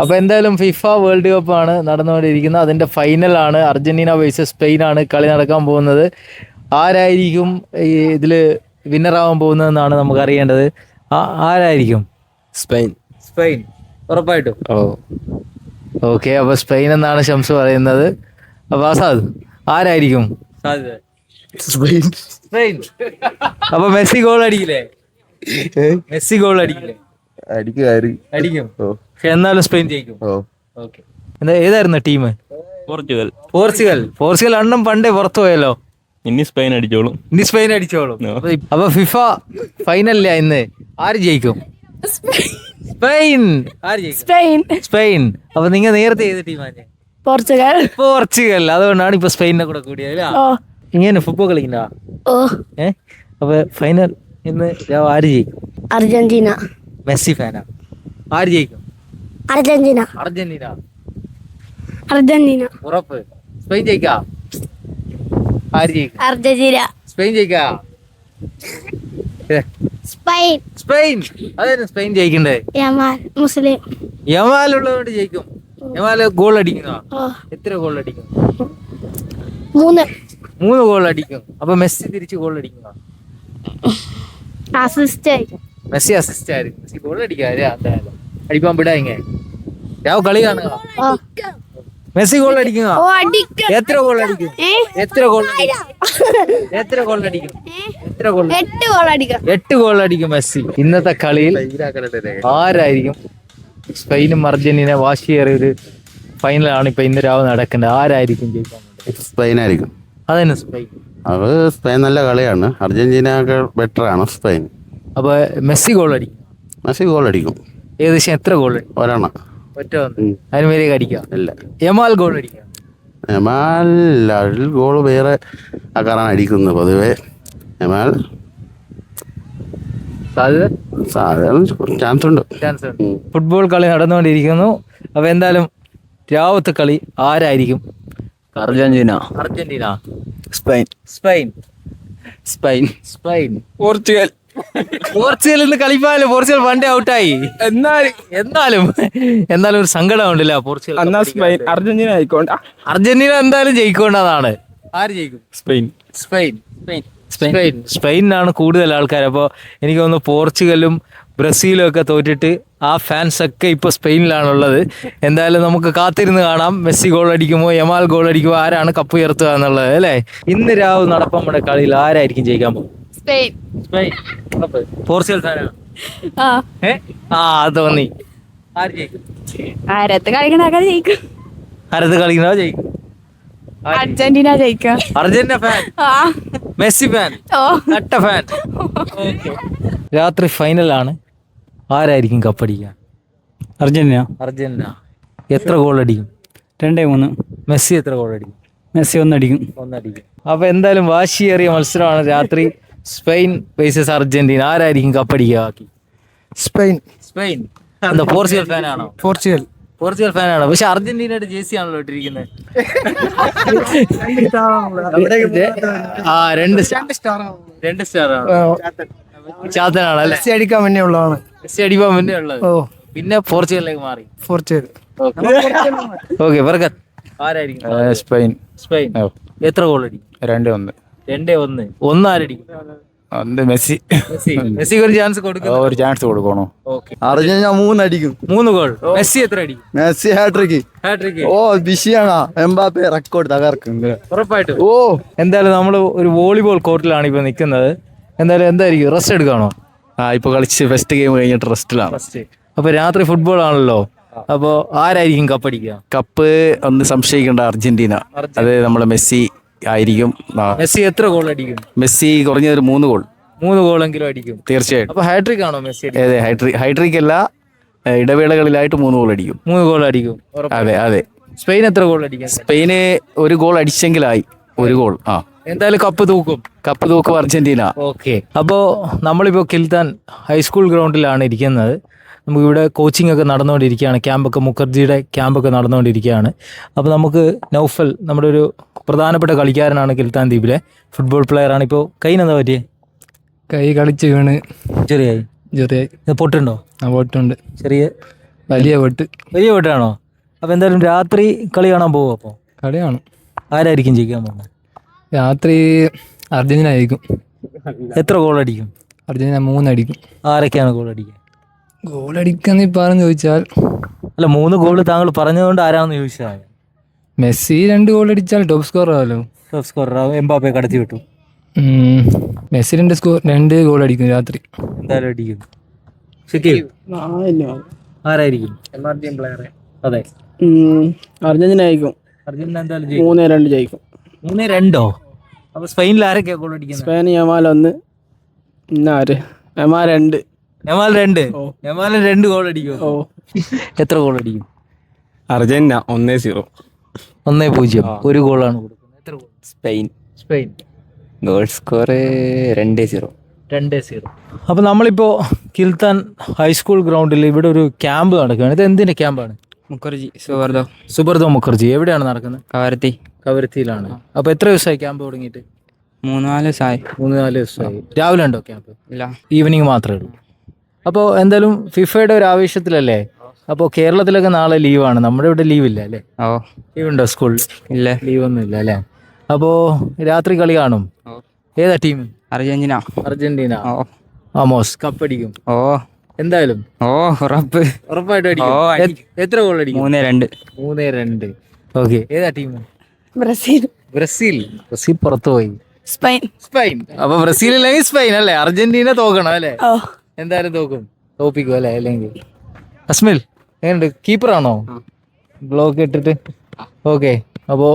അപ്പോൾ എന്തായാലും FIFA world cup ആണ് നടന്നുകൊണ്ടിരിക്കുന്നത്. അതിന്റെ ഫൈനലാണ്. അർജന്റീന വേഴ്സസ് സ്പെയിൻ ആണ് കളി നടക്കാൻ പോകുന്നത്. ആരായിരിക്കും ഈ ഇതില് വിന്നറാവാൻ പോകുന്നതെന്നാണ് നമുക്ക് അറിയേണ്ടത്. ആരായിരിക്കും? സ്പെയിൻ. സ്പെയിൻ ഉറപ്പായിട്ടും. ഓക്കെ, അപ്പൊ സ്പെയിൻ എന്നാണ് ഷംസ് പറയുന്നത്. അപ്പൊ ആസാദ് ആരായിരിക്കും സാധ്യത? സ്പെയിൻ. സ്പെയിൻ. അപ്പൊ മെസ്സി ഗോൾ അടിക്കില്ലേ? മെസ്സി ഗോൾ അടിക്കില്ലേ? അടിക്കും. പക്ഷെ എന്നാലും സ്പെയിൻ ജയിക്കും. ഓക്കെ, എന്താ ഏതായിരുന്നു ടീം? പോർച്ചുഗൽ. പോർച്ചുഗൽ അണ്ണം പണ്ടേ പുറത്തു പോയല്ലോ. ഇനി സ്പെയിൻ അടിച്ചോളും. അപ്പൊ ഫിഫ ഫൈനലില്ല ഇന്ന്. ആര് ജയിക്കും? സ്പെയിൻ. സ്പെയിൻ. അപ്പൊ നിങ്ങൾ നേരത്തെ ഏത് ടീമാണ്? പോർച്ചുഗൽ. അതുകൊണ്ടാണ് ഇപ്പൊ സ്പെയിനെ കൂടെ കൂടിയത്. ഇങ്ങനെ ഫുട്ബോൾ കളിക്കണ്ട. അപ്പൊ ഫൈനൽ ഇന്ന് ആര് ജയിക്കും? അർജന്റീന. മെസ്സി ഫാനാ. ആര് ജയിക്കും? അർജന്റീന. ഉറപ്പ്. സ്പെയിൻ ജയിക്കാ? ആര് ജയിക്കും? അർജന്റീന. സ്പെയിൻ ജയിക്കാ? സ്പെയിൻ. അതായത് സ്പെയിൻ ജയിക്കണ്ടേ? മുസ്ലിം യമാൽ ഉള്ളതുകൊണ്ട് ജയിക്കും. യമാല് ഗോൾ അടിക്കുന്ന എത്ര ഗോൾ അടിക്കും? 3 ഗോൾ അടിക്കും. അപ്പൊ മെസ്സി തിരിച്ച് ഗോൾ അടിക്കുന്ന? മെസ്സി അസിസ്റ്റ് ആയിരിക്കും. മെസ്സി ഗോൾ അടിക്കാ അടിപ്പാൻ വിടാ. ഇങ്ങനെ രാവ് കളി കാണുക. മെസ്സി ഗോൾ അടിക്കുക. എത്ര ഗോൾ അടിക്കും? 8 ഗോൾ അടിക്കും മെസ്സി. ഇന്നത്തെ കളിയിൽ ആരായിരിക്കും? സ്പെയിനും അർജന്റീന വാശിയേറിയ ഒരു ഫൈനലാണ് ഇപ്പൊ ഇന്ന് രാവ് നടക്കേണ്ടത്. ആരായിരിക്കും ജയിക്കാൻ? സ്പെയിൻ ആയിരിക്കും. അതന്നെ സ്പെയിൻ. അത് സ്പെയിൻ നല്ല കളിയാണ്. അർജന്റീന ബെറ്റർ ആണ് സ്പെയിൻ. അപ്പൊ മെസ്സി ഗോൾ അടിക്കും. മെസ്സി ഗോൾ അടിക്കും. ഏകദേശം എത്ര ഗോൾ? ഒരെണ്ണം. ഒറ്റ അതിന് മേലേക്ക് അടിക്കാം. ഇല്ല. യമാൽ ഗോൾ അടിക്കാം. യമാൽ ഗോൾ വേറെ ആക്കാറാണ് അടിക്കുന്നത് പൊതുവെ. യമാൽ ചാൻസ് ഉണ്ട്. ഫുട്ബോൾ കളി നടന്നുകൊണ്ടിരിക്കുന്നു. അപ്പൊ എന്തായാലും രാവത്തെ കളി ആരായിരിക്കും? അർജന്റീന. സ്പെയിൻ. പോർച്ചുഗൽ ഇന്ന് കളിപ്പാലോ. പോർച്ചുഗൽ വണ്ടേ ഔട്ടായി. എന്നാലും ഒരു സങ്കടം ഉണ്ടല്ലോ പോർച്ചുഗൽ. അർജന്റീന എന്തായാലും ജയിക്കൊണ്ടതാണ്. ആര് ജയിക്കും? സ്പെയിനാണ് കൂടുതൽ ആൾക്കാർ. അപ്പോൾ എനിക്ക് തോന്നുന്നു പോർച്ചുഗലും ബ്രസീലും ഒക്കെ തോറ്റിട്ട് ആ ഫാൻസ് ഒക്കെ ഇപ്പോൾ സ്പെയിനിലാണുള്ളത്. എന്തായാലും നമുക്ക് കാത്തിരുന്ന് കാണാം. മെസ്സി ഗോൾ അടിക്കുമോ, യമാൽ ഗോൾ അടിക്കുമോ, ആരാണ് കപ്പ് ഉയർത്തുക എന്നുള്ളത് അല്ലേ? ഇന്ന് രാവ് നടപ്പമ്മയുടെ കളിയിൽ ആരായിരിക്കും ജയിക്കാൻ പോകും? സ്പെയിൻ. പോർച്ചുഗൽ ഫാനാണ്. അത് തോന്നി. ആര് ജയിക്കും? ആരത്ത് കളിക്കണ ജയിക്കും. അർജന്റീന ജയിക്കാം. Argentina fan. Messi fan. കട്ട ഫാൻ. രാത്രി ഫൈനലാണ്. ആരായിരിക്കും കപ്പടിക്കുക? അർജന്റീന. എത്ര ഗോൾ അടിക്കും? 2-3. മെസ്സി എത്ര ഗോൾ അടിക്കും? മെസ്സി 1 അടിക്കും. അപ്പൊ എന്തായാലും വാശിയേറിയ മത്സരമാണ് രാത്രി. Spain versus Argentina. ആരായിരിക്കും കപ്പടിക്കുക? സ്പെയിൻ. എന്താ പോർച്ചുഗൽ ഫാനാണോ? പോർച്ചുഗൽ ഫാനാണ്. പക്ഷെ അർജന്റീനയുടെ ജേഴ്സി ആണല്ലോ ഇട്ടിരിക്കുന്നത്. 2 സ്റ്റാർ ചാത്തനാണ് അല്ലേ? മെസ്സി അടിക്കാൻ മുന്നേ ഉള്ളതാണ്. പിന്നെ പോർച്ചുഗലിലേക്ക് മാറി. ബർക്കത്ത് ആരായിരിക്കും? സ്പെയിൻ. എത്ര ഗോൾ അടിക്കും? 2-1. ആരടിക്കും? മെസ്സി ഒരു ചാൻസ് കൊടുക്കണോ? അർജന്റീന 3 അടിക്കും. 3 ഗോൾ. മെസ്സി എത്ര അടിക്കും? Messi hattrick. ബിഷിയാണ്. എംബാപ്പെ റെക്കോർഡ് തകർക്കും ഉറപ്പായിട്ടും. എന്തായാലും നമ്മൾ ഒരു വോളിബോൾ കോർട്ടിലാണ് ഇപ്പൊ നിൽക്കുന്നത്. എന്തായിരിക്കും റെസ്റ്റ് എടുക്കാണോ? ഇപ്പൊ കളിച്ച് ഫസ്റ്റ് ഗെയിം കഴിഞ്ഞിട്ട് റെസ്റ്റിലാണ്. അപ്പൊ രാത്രി ഫുട്ബോൾ ആണല്ലോ. അപ്പൊ ആരായിരിക്കും കപ്പടിക്കുക? കപ്പ് ഒന്ന് സംശയിക്കേണ്ട അർജന്റീന. അത് നമ്മളെ മെസ്സി ആയിരിക്കും. മെസ്സി എത്ര ഗോൾ അടിക്കും? മെസ്സി കുറഞ്ഞൊരു 3 ഗോൾ. 3 ഗോളെങ്കിലും അടിക്കും തീർച്ചയായിട്ടും. അപ്പൊ ഹാട്രിക് ആണോ മെസ്സി? അതെ, ഹൈട്രിക് അല്ല, ഇടവേളകളിലായിട്ട് 3 ഗോൾ അടിക്കും. 3 ഗോൾ അടിക്കും. അതെ. സ്പെയിൻ എത്ര ഗോൾ അടിക്കും? സ്പെയിന് 1 ഗോൾ അടിച്ചെങ്കിലായി. 1 ഗോൾ. എന്തായാലും കപ്പ് തൂക്കും അർജന്റീന. ഓക്കെ. അപ്പോൾ നമ്മളിപ്പോൾ കിൽത്താൻ ഹൈസ്കൂൾ ഗ്രൗണ്ടിലാണ് ഇരിക്കുന്നത്. നമുക്കിവിടെ കോച്ചിങ് ഒക്കെ നടന്നുകൊണ്ടിരിക്കുകയാണ്. മുഖർജിയുടെ ക്യാമ്പൊക്കെ നടന്നുകൊണ്ടിരിക്കുകയാണ്. അപ്പോൾ നമുക്ക് നൗഫൽ, നമ്മുടെ ഒരു പ്രധാനപ്പെട്ട കളിക്കാരനാണ് കിൽത്താൻ ദ്വീപിലെ ഫുട്ബോൾ പ്ലെയറാണ്. ഇപ്പോൾ കൈനെന്താ പറ്റിയേ? കൈ കളിച്ച് വീണ് ചെറിയായി. പൊട്ടുണ്ടോ? പൊട്ടുണ്ട്. ചെറിയ വലിയ വെട്ട് വലിയ വീട്ടാണോ? അപ്പോൾ എന്തായാലും രാത്രി കളി കാണാൻ പോകുമോ? അപ്പോൾ കളിയാണ്. ആരായിരിക്കും ജയിക്കാൻ പോകുന്നത്? രാത്രി അർജന്റീന ആയിരിക്കും. എത്ര ഗോൾ അടിക്കും? അർജന്റീന 3 അടിക്കും. ആരൊക്കെയാണ് ഗോൾ അടിക്കുക? ഗോൾ അടിക്കാന്ന് പറഞ്ഞു ചോദിച്ചാൽ അല്ല, 3 ഗോൾ താങ്കൾ പറഞ്ഞതുകൊണ്ട് ആരാണെന്ന് ചോദിച്ചതാണ്. മെസ്സി 2 ഗോൾ അടിച്ചാൽ ടോപ്പ് സ്കോർ ആവല്ലോ. ടോപ്പ് സ്കോറർ എംബാപ്പെ കടത്തി വിട്ടു. മെസ്സി 2 ഗോൾ അടിക്കും രാത്രി. എന്തായാലും അടിക്കും. ഷക്കീൽ, ആരായിരിക്കും? അതെ, അർജന്റീന ജയിക്കും. അർജന്റീന എന്തായാലും 3-2 ജയിക്കും. 3-2. അപ്പോൾ സ്പെയിനിൽ ആരൊക്കെയാണ് ഗോൾ അടിക്കുന്നത്? സ്പെയിൻ യമാൽ 1, ഇന്നാര് യമാൽ 2. യമാൽ 2. യമാൽ 2 ഗോൾ അടിക്കും. എത്ര ഗോൾ അടിക്കും? അർജന്റീന 1-0. 1-0. 1 ഗോളാണ് കൊടുക്കുന്നത്. എത്ര ഗോൾ? Spain goal score 2-0. 2-0. അപ്പോൾ നമ്മളിപ്പോൾ കിൽത്താൻ ഹൈസ്കൂൾ ഗ്രൗണ്ടിൽ ഇവിടെ ഒരു ക്യാമ്പ് നടക്കുകയാണ്. ഇത് എന്തിൻ്റെ ക്യാമ്പാണ്? മുഖർജി സുബർദോ മുഖർജി. എവിടെയാണ് നടക്കുന്നത്? കവരത്തിയിലാണ്. അപ്പോൾ എത്ര ദിവസമായി ക്യാമ്പ് തുടങ്ങിയിട്ട്? 3-4 ദിവസമായി. 3-4 ദിവസമായി. രാവിലെ ഉണ്ടോ ക്യാമ്പ്? ഇല്ല, ഈവനിങ് മാത്രമേ ഉള്ളൂ. അപ്പോൾ എന്തായാലും ഫിഫയുടെ ഒരു ആവേശത്തിലല്ലേ? അപ്പോൾ കേരളത്തിലൊക്കെ നാളെ ലീവാണ്, നമ്മുടെ ഇവിടെ ലീവില്ല അല്ലേ? ലീവുണ്ടോ സ്കൂളിൽ? ഇല്ല, ലീവൊന്നും ഇല്ല അല്ലേ? അപ്പോൾ രാത്രി കളി കാണും. ഏതാ ടീം? അർജന്റീന. ആമോസ് കപ്പടിക്കും എന്തായാലും. ഉറപ്പായിട്ടും അടിക്കും. എത്ര ഗോൾ അടിക്കും? 3-2. ഓക്കെ. ഏതാ ടീം? ബ്രസീൽ പുറത്തു പോയി. സ്പെയിൻ. അപ്പൊ ബ്രസീൽ അല്ലെങ്കിൽ സ്പെയിൻ അല്ലേ? അർജന്റീന തോക്കണം അല്ലേ? എന്തായാലും തോപ്പിക്കും അല്ലേ? അല്ലെങ്കിൽ അസ്മിൽ എങ്ങനെയുണ്ട്? കീപ്പറാണോ ബ്ലോക്ക് ഇട്ടിട്ട്? ഓക്കെ. അപ്പോൾ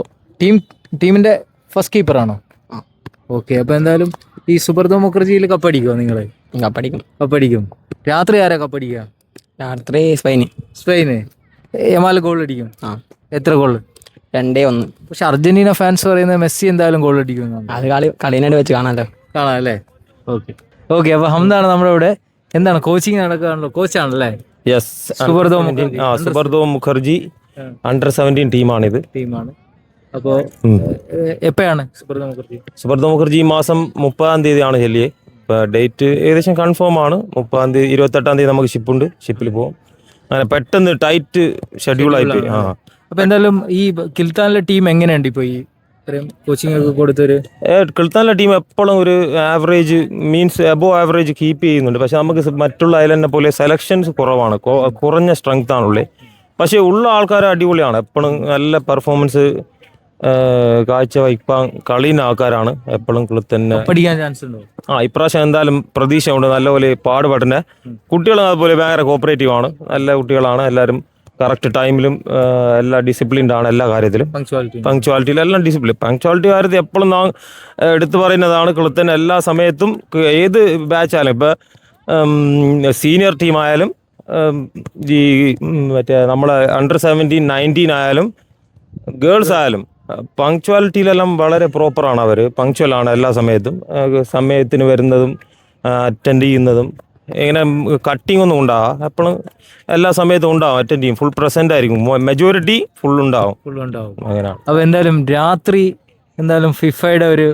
ടീമിന്റെ ഫസ്റ്റ് കീപ്പറാണോ? ഓക്കെ. അപ്പൊ എന്തായാലും ഈ സുബർദോ മുഖർജിയിൽ കപ്പടിക്കുമോ നിങ്ങൾ? കപ്പടിക്കും. രാത്രി ആരാ കപ്പടിക്കുക? രാത്രി സ്പെയിന്. യമാൽ ഗോൾ അടിക്കും. എത്ര ഗോൾ? 2-1. പക്ഷെ അർജന്റീന ഫാൻസ് പറയുന്നത് മെസ്സി എന്തായാലും ഗോൾ അടിക്കും. അത് കളിനായിട്ട് വെച്ച് കാണാം അല്ലേ? ഓക്കെ. അപ്പൊ ഹംദാണ് നമ്മുടെ ഇവിടെ. എന്താണ് കോച്ചിങ് നടക്കുകയാണല്ലോ? കോച്ചാണല്ലേ? സുബർദോ മുഖർജി അണ്ടർ-17 ടീമാണ്. അപ്പോൾ എപ്പോഴാണ് സുബർദോ മുഖർജി ഈ മാസം 30-ാം തീയതിയാണ് ചെല്ലിയെ. ഇപ്പോൾ ഡേറ്റ് ഏകദേശം കൺഫേം ആണ്. 30-ാം തീയതി 28-ാം തീയതി നമുക്ക് ഷിപ്പുണ്ട്. ഷിപ്പിൽ പോകും. അങ്ങനെ പെട്ടെന്ന് ടൈറ്റ് ഷെഡ്യൂളായിട്ട്. അപ്പോൾ എന്തായാലും ഈ കിൽത്താനിലെ ടീം എങ്ങനെയുണ്ട് ഇപ്പോൾ ഈ ഇത്രയും കോച്ചിങ് ഒക്കെ കൊടുത്തൊരു? കിൽത്താനിലെ ടീം എപ്പോഴും ഒരു average means above average keep ചെയ്യുന്നുണ്ട്. പക്ഷെ നമുക്ക് മറ്റുള്ള ഐലൻഡിനെ പോലെ സെലക്ഷൻസ് കുറവാണ്, കുറഞ്ഞ സ്ട്രെങ്ത് ആണുള്ളത്. പക്ഷേ ഉള്ള ആൾക്കാർ അടിപൊളിയാണ്. എപ്പോഴും നല്ല പെർഫോമൻസ് കാഴ്ചവയ്ക്കാൻ കളിയുന്ന ആൾക്കാരാണ് എപ്പോഴും കിൽത്തന്നെ. പഠിക്കാൻ ചാൻസ് ഉണ്ടോ? ഇപ്രാവശ്യം എന്തായാലും പ്രതീക്ഷയുണ്ട്. നല്ലപോലെ പാടുപെടുന്ന കുട്ടികളും അതുപോലെ ഭയങ്കര കോപ്പറേറ്റീവ് ആണ്. നല്ല കുട്ടികളാണ്. എല്ലാവരും കറക്റ്റ് ടൈമിലും എല്ലാ ഡിസിപ്ലിൻഡ് ആണ് എല്ലാ കാര്യത്തിലും. പങ്ക്ച്വാലിറ്റിയിലും എല്ലാം ഡിസിപ്ലിൻ. പങ്ക്ച്വാലിറ്റി കാര്യത്തിൽ എപ്പോഴും നാം എടുത്തു പറയുന്നതാണ്. കിൽത്തന്നെ എല്ലാ സമയത്തും ഏത് ബാച്ചായാലും ഇപ്പോൾ സീനിയർ ടീമായാലും ഈ മറ്റേ നമ്മളെ അണ്ടർ-17, 19 ആയാലും ഗേൾസ് ആയാലും പങ്ക്ച്വാലിറ്റിയിലെല്ലാം വളരെ പ്രോപ്പറാണ്. അവർ പങ്ക്ച്വലാണ് എല്ലാ സമയത്തും. സമയത്തിന് വരുന്നതും അറ്റൻഡ് ചെയ്യുന്നതും ഇങ്ങനെ കട്ടിങ് ഒന്നും ഉണ്ടാകാം. എപ്പോഴും എല്ലാ സമയത്തും ഉണ്ടാവും. അറ്റൻഡ് ചെയ്യും. ഫുൾ പ്രസൻ്റ് ആയിരിക്കും. മെജോറിറ്റി ഫുൾ ഉണ്ടാവും. അങ്ങനെയാണ്. അപ്പോൾ എന്തായാലും രാത്രി എന്തായാലും ഫിഫയുടെ ഒരു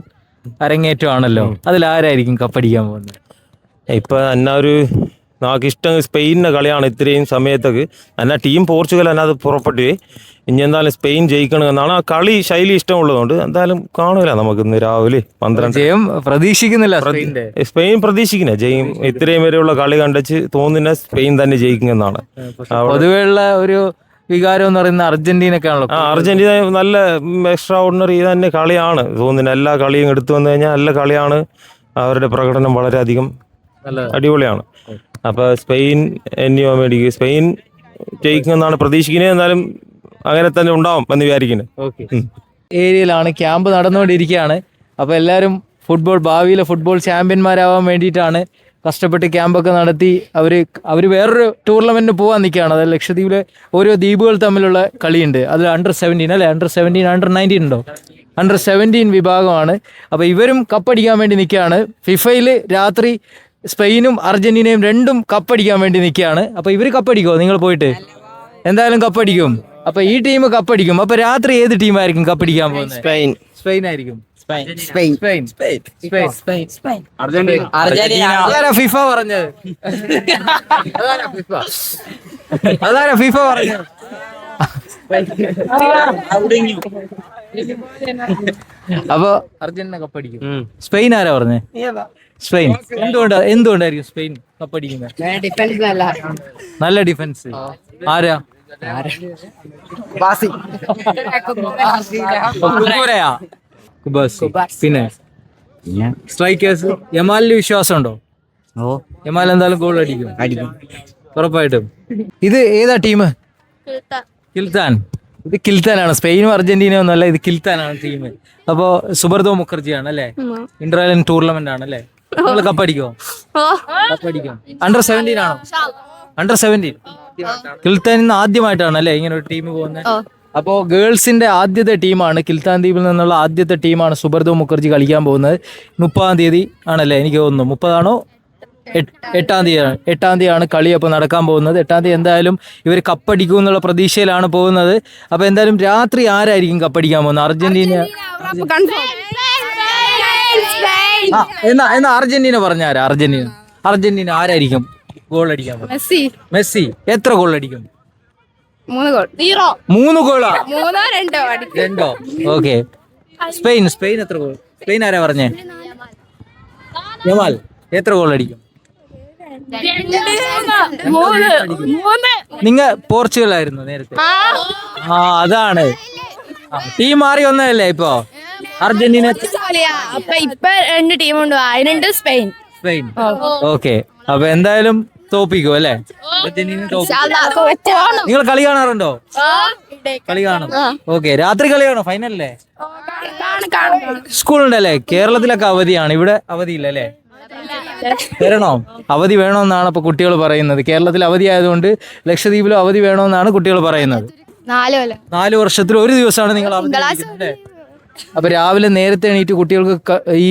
അരങ്ങേറ്റമാണല്ലോ. അതിലാരായിരിക്കും കപ്പടിക്കാൻ പോകുന്നത്? ഇപ്പം എന്നാ നമുക്കിഷ്ടം സ്പെയിനിൻ്റെ കളിയാണ്. ഇത്രയും സമയത്തേക്ക് എന്നാൽ ടീം പോർച്ചുഗൽ എന്നാൽ അത് പുറപ്പെട്ടു. ഇനി എന്തായാലും സ്പെയിൻ ജയിക്കണമെന്നാണ്. ആ കളി ശൈലി ഇഷ്ടമുള്ളതുകൊണ്ട് എന്തായാലും കാണൂല നമുക്ക് ഇന്ന് രാവിലെ 12 ജയം പ്രതീക്ഷിക്കുന്നില്ല. സ്പെയിൻ പ്രതീക്ഷിക്കുന്നത് ജയിക്കും. ഇത്രയും വരെയുള്ള കളി കണ്ടിച്ച് തോന്നുന്ന സ്പെയിൻ തന്നെ ജയിക്കുമെന്നാണ്. പൊതുവെയുള്ള ഒരു വികാരം എന്ന് പറയുന്നത് അർജന്റീനക്കാണല്ലോ. അർജന്റീന നല്ല എക്സ്ട്രാ ഓർഡിനറി തന്നെ കളിയാണ് തോന്നുന്നത്. എല്ലാ കളിയും എടുത്തു വന്നു കഴിഞ്ഞാൽ നല്ല കളിയാണ്. അവരുടെ പ്രകടനം വളരെയധികം അടിപൊളിയാണ്. അപ്പോൾ സ്പെയിൻ മേടിക്കും. സ്പെയിൻ ജയിക്കുമെന്നാണ് പ്രതീക്ഷിക്കുന്നത്. എന്നാലും അങ്ങനെ തന്നെ ഉണ്ടാവും എന്ന് വിചാരിക്കുന്നത്. ഏരിയയിലാണ് ക്യാമ്പ് നടന്നുകൊണ്ടിരിക്കുകയാണ്. അപ്പോൾ എല്ലാവരും ഭാവിയിലെ ഫുട്ബോൾ ചാമ്പ്യന്മാരാവാൻ വേണ്ടിയിട്ടാണ് കഷ്ടപ്പെട്ട് ക്യാമ്പൊക്കെ നടത്തി അവർ വേറൊരു ടൂർണമെൻറ്റിന് പോകാൻ നിൽക്കുകയാണ്. അതായത് ലക്ഷദ്വീപിലെ ഓരോ ദ്വീപുകൾ തമ്മിലുള്ള കളിയുണ്ട്. അതിൽ അണ്ടർ-17 അല്ലേ? അണ്ടർ-17, അണ്ടർ-19 ഉണ്ടോ? അണ്ടർ-17 വിഭാഗമാണ്. അപ്പോൾ ഇവരും കപ്പടിക്കാൻ വേണ്ടി നിൽക്കുകയാണ്. ഫിഫയിൽ രാത്രി സ്പെയിനും അർജന്റീനയും രണ്ടും കപ്പടിക്കാൻ വേണ്ടി നിൽക്കുകയാണ്. അപ്പോൾ ഇവർ കപ്പടിക്കുമോ? നിങ്ങൾ പോയിട്ട് എന്തായാലും കപ്പടിക്കും. അപ്പോൾ ഈ ടീം കപ്പടിക്കും. അപ്പോൾ രാത്രി ഏത് ടീമായിരിക്കും കപ്പടിക്കാൻ പോകുന്നത്? സ്പെയിൻ ആയിരിക്കും. അർജന്റീന. ഫിഫ പറഞ്ഞത്. അതാരാ ഫിഫ പറഞ്ഞു? അപ്പൊ അർജന്റീന കപ്പടിക്കും. സ്പെയിൻ ആരാ പറഞ്ഞേ? സ്പെയിൻ. എന്തുകൊണ്ടായിരിക്കും സ്പെയിൻ കപ്പടിക്കുന്നത്? നല്ല ഡിഫൻസ്. ആരാ? കുബൂരയാ? കുബാസി. പിന്നെ സ്ട്രൈക്കേഴ്സ് യമാലിന് വിശ്വാസമുണ്ടോ? യമാൽ എന്തായാലും ഗോൾ അടിക്കും. ഉറപ്പായിട്ടും. ഇത് ഏതാ ടീം? കിൽത്താൻ. ഇത് കിൽത്താനാണ്. സ്പെയിനും അർജന്റീനയും ഒന്നല്ല, ഇത് കിൽത്താനാണ് ടീം. അപ്പോ സുബർദോ മുഖർജിയാണ് അല്ലേ? ഇന്റർലൈൻ ടൂർണമെന്റ് ആണ് അല്ലേ? നിങ്ങൾ കപ്പടിക്കോ? കപ്പടിക്കും. അണ്ടർ 17 ആണോ? അണ്ടർ 17. കിൽത്താനിൽ നിന്ന് ആദ്യമായിട്ടാണ് അല്ലേ ഇങ്ങനെ ഒരു ടീം പോകുന്നത്? അപ്പോ ഗേൾസിന്റെ ആദ്യത്തെ ടീമാണ്, കിൽത്താൻ ദ്വീപിൽ നിന്നുള്ള ആദ്യത്തെ ടീമാണ് സുബർദോ മുഖർജി കളിക്കാൻ പോകുന്നത്. 30-ാം തീയതി ആണല്ലേ എനിക്ക് തോന്നുന്നു. 30 ആണോ 8-ാം തീയതിയാണ്? 8-ാം തീയതിയാണ് കളി അപ്പോൾ നടക്കാൻ പോകുന്നത്. 8-ാം തീയതി എന്തായാലും ഇവർ കപ്പടിക്കും എന്നുള്ള പ്രതീക്ഷയിലാണ് പോകുന്നത്. അപ്പൊ എന്തായാലും രാത്രി ആരായിരിക്കും കപ്പടിക്കാൻ പോകുന്നത്? അർജന്റീന. എന്നാ അർജന്റീന പറഞ്ഞാരാ? അർജന്റീന ആരായിരിക്കും ഗോൾ അടിക്കാൻ പോകുന്നത്? മെസ്സി. എത്ര ഗോൾ അടിക്കും? 3 ഗോൾ. 3 ഗോളാ? 2. ഓക്കെ. സ്പെയിൻ എത്ര ഗോൾ? സ്പെയിൻ ആരാ പറഞ്ഞേ? യമാൽ. എത്ര ഗോൾ അടിക്കും? 3. നിങ്ങ പോർച്ചുഗൽ ആയിരുന്നു നേരത്തെ? അതാണ്. ടീം മാറി വന്നതല്ലേ ഇപ്പൊ? അർജന്റീന. അപ്പൊ ഇപ്പൊ 2 ടീമുണ്ട്. അതിനുണ്ട് സ്പെയിൻ. ഓക്കെ. അപ്പൊ എന്തായാലും തോപ്പിക്കും അല്ലേ? നിങ്ങൾ കളി കാണാറുണ്ടോ? കളി കാണും. ഓക്കെ. രാത്രി കളി കാണോ? ഫൈനലല്ലേ? സ്കൂളുണ്ടല്ലേ? കേരളത്തിലൊക്കെ അവധിയാണ്, ഇവിടെ അവധിയില്ല അല്ലേ? വരണോ? അവധി വേണമെന്നാണ് അപ്പൊ കുട്ടികൾ പറയുന്നത്. കേരളത്തിൽ അവധി ആയതുകൊണ്ട് ലക്ഷദ്വീപിലും അവധി വേണമെന്നാണ് കുട്ടികൾ പറയുന്നത്. 4 വർഷത്തിൽ ഒരു ദിവസമാണ് നിങ്ങൾ അവധി അല്ലേ? അപ്പൊ രാവിലെ നേരത്തെ എണീറ്റ് കുട്ടികൾക്ക് ഈ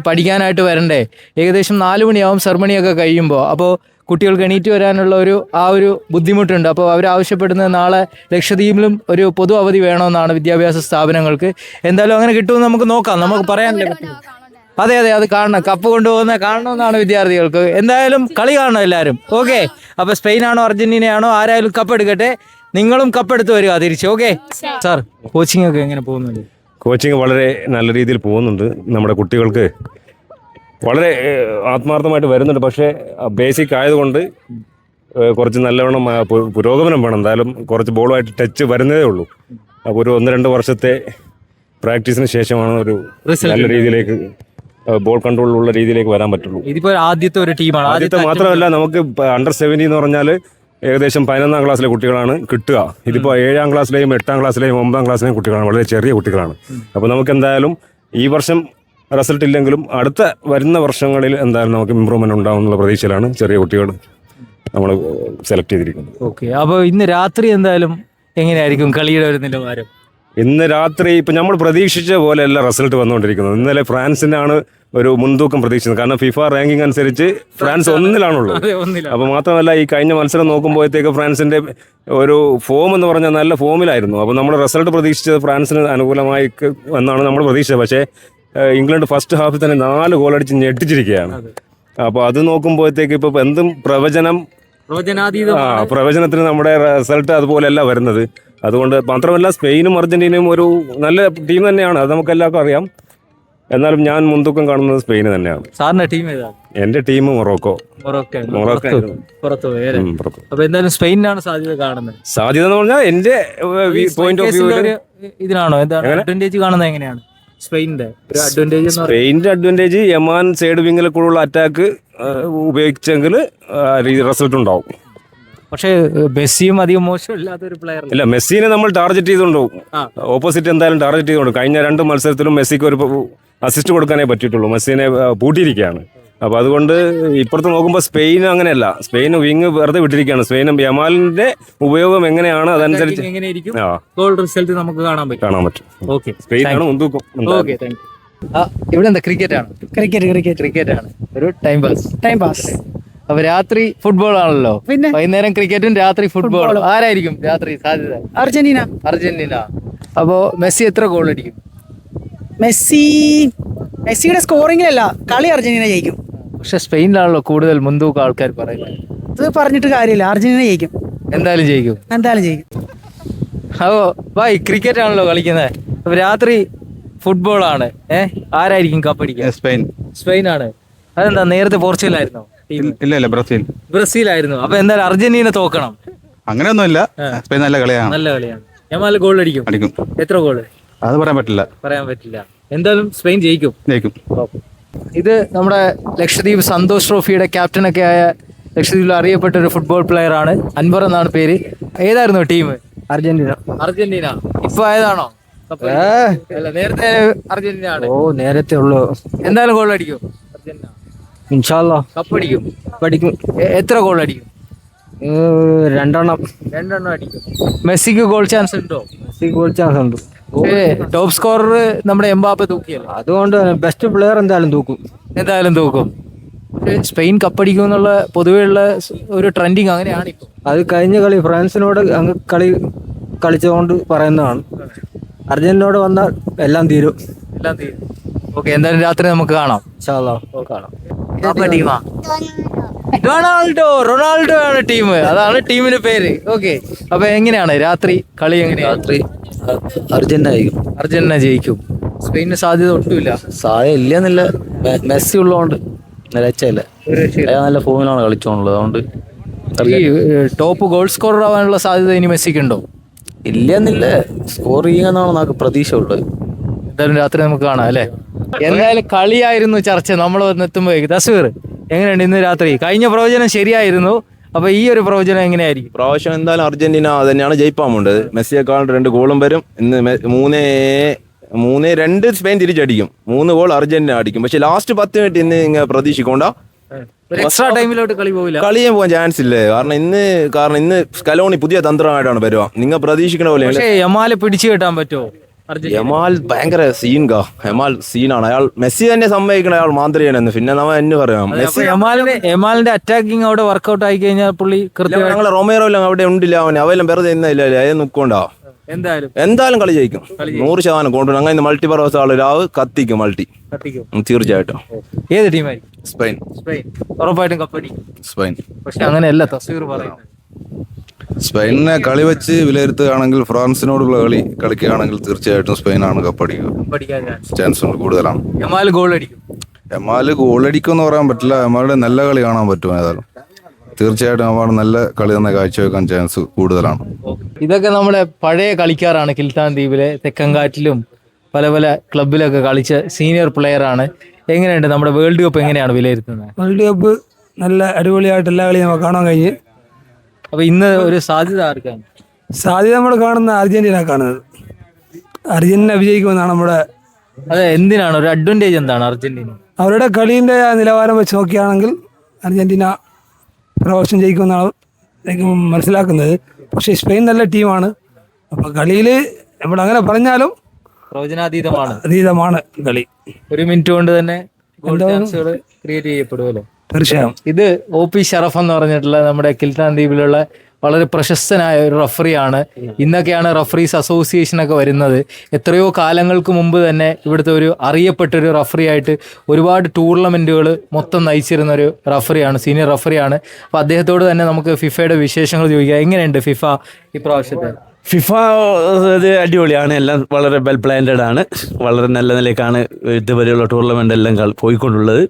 പഠിക്കാനായിട്ട് വരണ്ടേ? ഏകദേശം 4 മണിയാവും സെർമണിയൊക്കെ കഴിയുമ്പോൾ. അപ്പോൾ കുട്ടികൾക്ക് എണീറ്റ് വരാനുള്ള ഒരു ബുദ്ധിമുട്ടുണ്ട്. അപ്പോൾ അവരാവശ്യപ്പെടുന്നത് നാളെ ലക്ഷദ്വീപിലും ഒരു പൊതു അവധി വേണമെന്നാണ് വിദ്യാഭ്യാസ സ്ഥാപനങ്ങൾക്ക്. എന്തായാലും അങ്ങനെ കിട്ടുമെന്ന് നമുക്ക് നോക്കാം. നമുക്ക് പറയാനല്ലേ പറ്റും. അതെ, അത് കാണണം. കപ്പ് കൊണ്ടുപോകുന്ന കാണണമെന്നാണ് വിദ്യാർത്ഥികൾക്ക്. എന്തായാലും കളി കാണണം എല്ലാവരും. ഓക്കെ. അപ്പൊ സ്പെയിനാണോ അർജന്റീനയാണോ ആരായാലും കപ്പ് എടുക്കട്ടെ. നിങ്ങളും കപ്പെടുത്ത് വരിക തിരിച്ച്. ഓക്കെ സാർ, കോച്ചിങ് ഒക്കെ എങ്ങനെ പോകുന്നുണ്ട്? കോച്ചിങ് വളരെ നല്ല രീതിയിൽ പോകുന്നുണ്ട്. നമ്മുടെ കുട്ടികൾക്ക് വളരെ ആത്മാർത്ഥമായിട്ട് വരുന്നുണ്ട്. പക്ഷേ ബേസിക് ആയതുകൊണ്ട് കുറച്ച് നല്ലവണ്ണം പുരോഗമനം വേണം. എന്തായാലും കുറച്ച് ബോളുമായിട്ട് ടച്ച് വരുന്നതേ ഉള്ളൂ. അപ്പോൾ ഒരു 1-2 വർഷത്തെ പ്രാക്ടീസിന് ശേഷമാണ് ഒരു നല്ല രീതിയിലേക്ക് ബോൾ കൺട്രോളിലുള്ള രീതിയിലേക്ക് വരാൻ പറ്റുള്ളൂ. ഇതിപ്പോ ആദ്യത്തെ ഒരു ടീമാണ്. ആദ്യത്തെ മാത്രമല്ല, നമുക്ക് അണ്ടർ 17 എന്ന് പറഞ്ഞാൽ ഏകദേശം 11-ാം ക്ലാസ്സിലെ കുട്ടികളാണ് കിട്ടുക. ഇതിപ്പോൾ 7-ാം ക്ലാസ്സിലെയും 8-ാം ക്ലാസ്സിലെയും 9-ാം ക്ലാസ്സിലെയും കുട്ടികളാണ്, വളരെ ചെറിയ കുട്ടികളാണ്. അപ്പോൾ നമുക്ക് എന്തായാലും ഈ വർഷം റിസൾട്ട് ഇല്ലെങ്കിലും അടുത്ത വരുന്ന വർഷങ്ങളിൽ എന്തായാലും നമുക്ക് ഇമ്പ്രൂവ്മെന്റ് ഉണ്ടാവും എന്നുള്ള പ്രതീക്ഷയിലാണ് ചെറിയ കുട്ടികൾ നമ്മൾ സെലക്ട് ചെയ്തിരിക്കുന്നത്. ഓക്കെ. അപ്പോൾ ഇന്ന് രാത്രി എന്തായാലും എങ്ങനെയായിരിക്കും കളിയുടെ ഒരു നിലവാരം? ഇന്ന് രാത്രി ഇപ്പം നമ്മൾ പ്രതീക്ഷിച്ച പോലെയല്ല റിസൾട്ട് വന്നുകൊണ്ടിരിക്കുന്നത്. ഇന്നലെ ഫ്രാൻസിനാണ് ഒരു മുൻതൂക്കം പ്രതീക്ഷിച്ചത്. കാരണം ഫിഫ റാങ്കിങ് അനുസരിച്ച് ഫ്രാൻസ് 1-ലാണുള്ളത്. അപ്പോൾ മാത്രമല്ല ഈ കഴിഞ്ഞ മത്സരം നോക്കുമ്പോഴത്തേക്ക് ഫ്രാൻസിന്റെ ഒരു ഫോം എന്ന് പറഞ്ഞാൽ നല്ല ഫോമിലായിരുന്നു. അപ്പോൾ നമ്മൾ റിസൾട്ട് പ്രതീക്ഷിച്ചത് ഫ്രാൻസിന് അനുകൂലമായി എന്നാണ് നമ്മൾ പ്രതീക്ഷിച്ചത്. പക്ഷേ ഇംഗ്ലണ്ട് ഫസ്റ്റ് ഹാഫിൽ തന്നെ 4 ഗോളടിച്ച് ഞെട്ടിച്ചിരിക്കുകയാണ്. അപ്പോൾ അത് നോക്കുമ്പോഴത്തേക്ക് ഇപ്പോൾ എന്തും പ്രവചനത്തിന് നമ്മുടെ റിസൾട്ട് അതുപോലെയല്ല വരുന്നത്. അതുകൊണ്ട് മാത്രമല്ല സ്പെയിനും അർജന്റീനയും ഒരു നല്ല ടീം തന്നെയാണ്, അത് നമുക്കെല്ലാവർക്കും അറിയാം. എന്നാലും ഞാൻ മുൻതൂക്കം കാണുന്നത് സ്പെയിന് തന്നെയാണ്. സാറിന്റെ ടീം ഏതാണ്? എന്റെ ടീം മൊറോക്കോ. അപ്പൊ എന്തായാലും സ്പെയിനാണ് സാധ്യത കാണുന്നത്. സാധ്യത എന്ന് പറഞ്ഞാൽ എന്റെ പോയിന്റ് ഓഫ് വ്യൂ ഇതിനാണോ അഡ്വാൻറ്റേജ് കാണുന്നത്? എങ്ങനെയാണ് സ്പെയിനിന്റെ അഡ്വാൻറ്റേജ്? യമാൻ സൈഡ് വിങ്ങിൽ കൂടെയുള്ള അറ്റാക്ക് ഉപയോഗിച്ചെങ്കിൽ റിസൾട്ട് ഉണ്ടാവും. പക്ഷേ മെസ്സിയും അധികം മോശമില്ലാത്തൊരു പ്ലെയർ ഇല്ല. മെസ്സിനെ നമ്മൾ ടാർഗറ്റ് ചെയ്തുകൊണ്ടുപോകും. ഓപ്പോസിറ്റ് എന്തായാലും ടാർഗറ്റ് ചെയ്തുകൊണ്ട് കഴിഞ്ഞ 2 മത്സരത്തിലും മെസ്സിക്ക് ഒരു അസിസ്റ്റ് കൊടുക്കാനേ പറ്റിയിട്ടുള്ളൂ. മെസ്സിനെ പൂട്ടിയിരിക്കുകയാണ്. അപ്പോൾ അതുകൊണ്ട് ഇപ്പുറത്ത് നോക്കുമ്പോൾ സ്പെയിൻ അങ്ങനെയല്ല. സ്പെയിൻ വിങ് വെറുതെ വിട്ടിരിക്കുകയാണ്. സ്പെയിനും യമാലിന്റെ ഉപയോഗം എങ്ങനെയാണ് അതനുസരിച്ച് ഗോൾ റിസൾട്ട് നമുക്ക് കാണാൻ പറ്റും. ഓക്കെ. സ്പെയിനാണ് മുൻതൂക്കം. ഇവിടെ എന്താ ക്രിക്കറ്റ് ആണ്? ക്രിക്കറ്റ് ആണ് ഒരു ടൈം പാസ്. അപ്പൊ രാത്രി ഫുട്ബോൾ ആണല്ലോ. പിന്നെ വൈകുന്നേരം ക്രിക്കറ്റും രാത്രി ഫുട്ബോൾ. ആരായിരിക്കും രാത്രി സാധ്യത? അർജന്റീന. അപ്പോ മെസ്സി എത്ര ഗോൾ അടിക്കും? മെസ്സിയുടെ സ്കോറിംഗിലല്ല, കളി അർജന്റീന ജയിക്കും. പക്ഷെ സ്പെയിനിലാണല്ലോ കൂടുതൽ മുൻതൂക്കം ആൾക്കാർ പറയുന്നത്. ഇത് പറഞ്ഞിട്ട് കാര്യമില്ല, അർജന്റീന ജയിക്കും. എന്തായാലും ജയിക്കും. എന്തായാലും ജയിക്കും. അപ്പോൾ ഭായ് ക്രിക്കറ്റ് ആണല്ലോ കളിക്കുന്നത്. അപ്പൊ രാത്രി ഫുട്ബോൾ ആണ്. ആരായിരിക്കും കപ്പടിക്കുക? സ്പെയിൻ ആണ്. അതെന്താ, നേരത്തെ പോർച്ചുഗലായിരുന്നോ ടീം? ഇല്ല ബ്രസീൽ. ബ്രസീലായിരുന്നു. അപ്പൊ എന്തായാലും അർജന്റീന തോക്കണം. അങ്ങനെയൊന്നുമില്ല, സ്പെയിൻ നല്ല കളിയാണ്. നല്ല കളിയാണ്. യമാൽ ഗോൾ അടിക്കും. എത്ര ഗോള് അത് പറയാൻ പറ്റില്ല. എന്തായാലും സ്പെയിൻ ജയിക്കും. ഇത് നമ്മുടെ ലക്ഷദ്വീപ് സന്തോഷ് ട്രോഫിയുടെ ക്യാപ്റ്റനൊക്കെ ആയ ലക്ഷദ്വീപിൽ അറിയപ്പെട്ട ഒരു ഫുട്ബോൾ പ്ലെയർ ആണ്. അൻവർ എന്നാണ് പേര്. ഏതായിരുന്നു ടീം? അർജന്റീന. ഇപ്പൊ ആയതാണോ? അല്ല, നേരത്തെ അർജന്റീന ആണ്. നേരത്തെ ഉള്ളു. എന്തായാലും ഗോൾ അടിക്കും അർജന്റീന. ഇൻഷാല്ലാ കപ്പടിക്കും. പഠിക്കും. എത്ര ഗോൾ അടിക്കും? 2 അടിക്കും. മെസ്സിക്ക് ഗോൾ ചാൻസ് ഉണ്ടോ? ഗോൾ ചാൻസ് ഉണ്ട്. ടോപ്പ് സ്കോറർ നമ്മുടെ എംബാപ്പെ തൂക്കിയല്ലോ. അതുകൊണ്ട് ബെസ്റ്റ് പ്ലെയർ എന്തായാലും തൂക്കും. സ്പെയിൻ കപ്പടിക്കും എന്നുള്ള പൊതുവെയുള്ള ഒരു ട്രെൻഡിങ് അങ്ങനെയാണ് ഇപ്പൊ. അത് കഴിഞ്ഞ കളി ഫ്രാൻസിനോട് അങ്ങ് കളിച്ചുകൊണ്ട് പറയുന്നതാണ്. അർജന്റീനയോട് വന്നാൽ എല്ലാം തീരും. ഓക്കെ, എന്തായാലും രാത്രി നമുക്ക് കാണാം. റൊണാൾഡോ ആണ് ടീം. അതാണ് ടീമിന്റെ പേര്. ഓക്കെ, അപ്പൊ എങ്ങനെയാണ് രാത്രി കളി? അർജന്റീന ജയിക്കും. സ്പെയിനിന് സാധ്യത ഒട്ടുമില്ല. ഇല്ലെന്നില്ല, മെസ്സി ഉള്ളതുകൊണ്ട് നല്ല ഫോമിലാണ് കളിച്ചോണ്ടുള്ളത്. അതുകൊണ്ട് ഈ ടോപ്പ് ഗോൾ സ്കോറർ ആവാനുള്ള സാധ്യത ഇനി മെസ്സിക്കുണ്ടോ? ഇല്ലെന്നില്ല, സ്കോർ ചെയ്യാന്നാണ് നമുക്ക് പ്രതീക്ഷ ഉള്ളത്. എന്തായാലും രാത്രി നമുക്ക് കാണാം അല്ലേ? എന്തായാലും കളിയായിരുന്നു ചർച്ച. നമ്മൾ വന്നെത്തുമ്പോ തസ്വീർ എങ്ങനെയുണ്ട് ഇന്ന് രാത്രി? കഴിഞ്ഞ പ്രവചനം ശരിയായിരുന്നു. അപ്പൊ ഈ ഒരു പ്രവചനം എങ്ങനെയായിരിക്കും? പ്രാവശ്യം എന്തായാലും അർജന്റീന തന്നെയാണ് ജയിപ്പാൻ വേണ്ടത്. മെസ്സിയെക്കാൾ 2 ഗോളും വരും. ഇന്ന് 3-2 സ്പെയിൻ തിരിച്ചടിക്കും. 3 ഗോൾ അർജന്റീന അടിക്കും. പക്ഷെ ലാസ്റ്റ് 10 മിനിറ്റ് ഇന്ന് ഇങ്ങനെ പ്രതീക്ഷിക്കൊണ്ട എക്സ്ട്രാ ടൈമിലോട്ട് കളിയാൻ പോകാൻ ചാൻസ് ഇല്ലേ? കാരണം ഇന്ന് സ്കലോണി പുതിയ തന്ത്രമായിട്ടാണ് വരുക. നിങ്ങൾ പ്രതീക്ഷിക്കണ പോലെ. യമാലെ പിടിച്ചു കെട്ടാൻ പറ്റുമോ? യമാൽ ഭയങ്കര യമാൽ സീനാണ്. അയാൾ മെസ്സി തന്നെ സമ്മതിക്കണം അയാൾ മാന്ത്രികനെന്ന്. പിന്നെ നമ്മ എന്ന് പറയാം, യമാലിന്റെ അറ്റാക്കിങ് അവിടെ വർക്ക്ഔട്ട് ആയി കഴിഞ്ഞാൽ പുള്ളി ഞങ്ങളെ റൊമേറോ എല്ലാം അവിടെ ഉണ്ടില്ല. അവെല്ലാം വെറുതെ ഇന്നില്ല, അത് നിൽക്കൊണ്ടാ. എന്തായാലും കളി ജയിക്കും. 100% കോൺഫിഡൻസ്. അങ്ങനെ മൾട്ടിപർപ്പസ് ആള് കത്തിക്കും. തീർച്ചയായിട്ടും. ഏത് ടീമായിരിക്കും? സ്പെയിൻ ഉറപ്പായിട്ടും കപ്പടിക്കും. പക്ഷെ അങ്ങനെയല്ല തസ്വീർ പറയുന്നത്. സ്പെയിനിനെ കളി വെച്ച് വിലയിരുത്തുകയാണെങ്കിൽ ഫ്രാൻസിനോടുള്ള കളിക്കുകയാണെങ്കിൽ തീർച്ചയായിട്ടും സ്പെയിനാണ് കപ്പടിക്കുക. ചാൻസ് കൂടുതലാണ്. യമാൽ ഗോൾ അടിക്കും എന്ന് പറയാൻ പറ്റില്ല. യമാലുടെ നല്ല കളി കാണാൻ പറ്റും. ഏതായാലും തീർച്ചയായിട്ടും യമാൽ നല്ല കളി തന്നെ കാഴ്ചവെക്കാൻ ചാൻസ് കൂടുതലാണ്. ഇതൊക്കെ നമ്മുടെ പഴയ കളിക്കാരാണ്. കിൽത്താൻ ദ്വീപിലെ തെക്കങ്കാറ്റിലും പല ക്ലബിലൊക്കെ കളിച്ച സീനിയർ പ്ലെയർ ആണ്. എങ്ങനെയുണ്ട് നമ്മുടെ വേൾഡ് കപ്പ്? എങ്ങനെയാണ് വിലയിരുത്തുന്നത്? വേൾഡ് കപ്പ് നല്ല അടിപൊളിയായിട്ട് എല്ലാ കളിയും നമുക്ക് കാണാൻ കഴിഞ്ഞ്. അപ്പൊ ഇന്ന് ഒരു സാധ്യത ആർക്കാണ്? സാധ്യത നമ്മൾ കാണുന്ന അർജന്റീന വിജയിക്കുമെന്നാണ് നമ്മുടെ. അതെ, എന്തിനാണ് ഒരു അഡ്വാൻറ്റേജ് എന്താണ് അർജന്റീന? അവരുടെ കളീൻ്റെ നിലവാരം വെച്ച് നോക്കുകയാണെങ്കിൽ അർജന്റീന പ്രാവശ്യം ജയിക്കുമെന്നാണ് എനിക്ക് മനസ്സിലാക്കുന്നത്. പക്ഷേ സ്പെയിൻ നല്ല ടീമാണ്. അപ്പോൾ കളിയിൽ നമ്മൾ അങ്ങനെ പറഞ്ഞാലും അതീതമാണ് കളി. 1 മിനിറ്റ് കൊണ്ട് തന്നെ ഗോൾ ചാൻസുകൾ ക്രിയേറ്റ് ചെയ്യപ്പെടുമല്ലോ. തീർച്ചയായും. ഇത് OP ഷറഫ് എന്ന് പറഞ്ഞിട്ടുള്ള നമ്മുടെ കിൽത്താൻ ദ്വീപിലുള്ള വളരെ പ്രശസ്തനായ ഒരു റഫറിയാണ്. ഇന്നൊക്കെയാണ് റഫറീസ് അസോസിയേഷൻ ഒക്കെ വരുന്നത്. എത്രയോ കാലങ്ങൾക്ക് മുമ്പ് തന്നെ ഇവിടുത്തെ ഒരു അറിയപ്പെട്ടൊരു റഫറി ആയിട്ട് ഒരുപാട് ടൂർണമെൻറ്റുകൾ മൊത്തം നയിച്ചിരുന്ന ഒരു റഫറിയാണ്, സീനിയർ റഫറിയാണ്. അപ്പോൾ അദ്ദേഹത്തോട് തന്നെ നമുക്ക് ഫിഫയുടെ വിശേഷങ്ങൾ ചോദിക്കാം. എങ്ങനെയുണ്ട് ഫിഫ ഇപ്രാവശ്യത്തെ? അത് അടിപൊളിയാണ്. എല്ലാം വളരെ വെൽ പ്ലാൻഡ് ആണ്. വളരെ നല്ല നിലയ്ക്കാണ് ഇതുവരെയുള്ള ടൂർണമെൻ്റ് എല്ലാം പോയിക്കൊണ്ടുള്ളത്.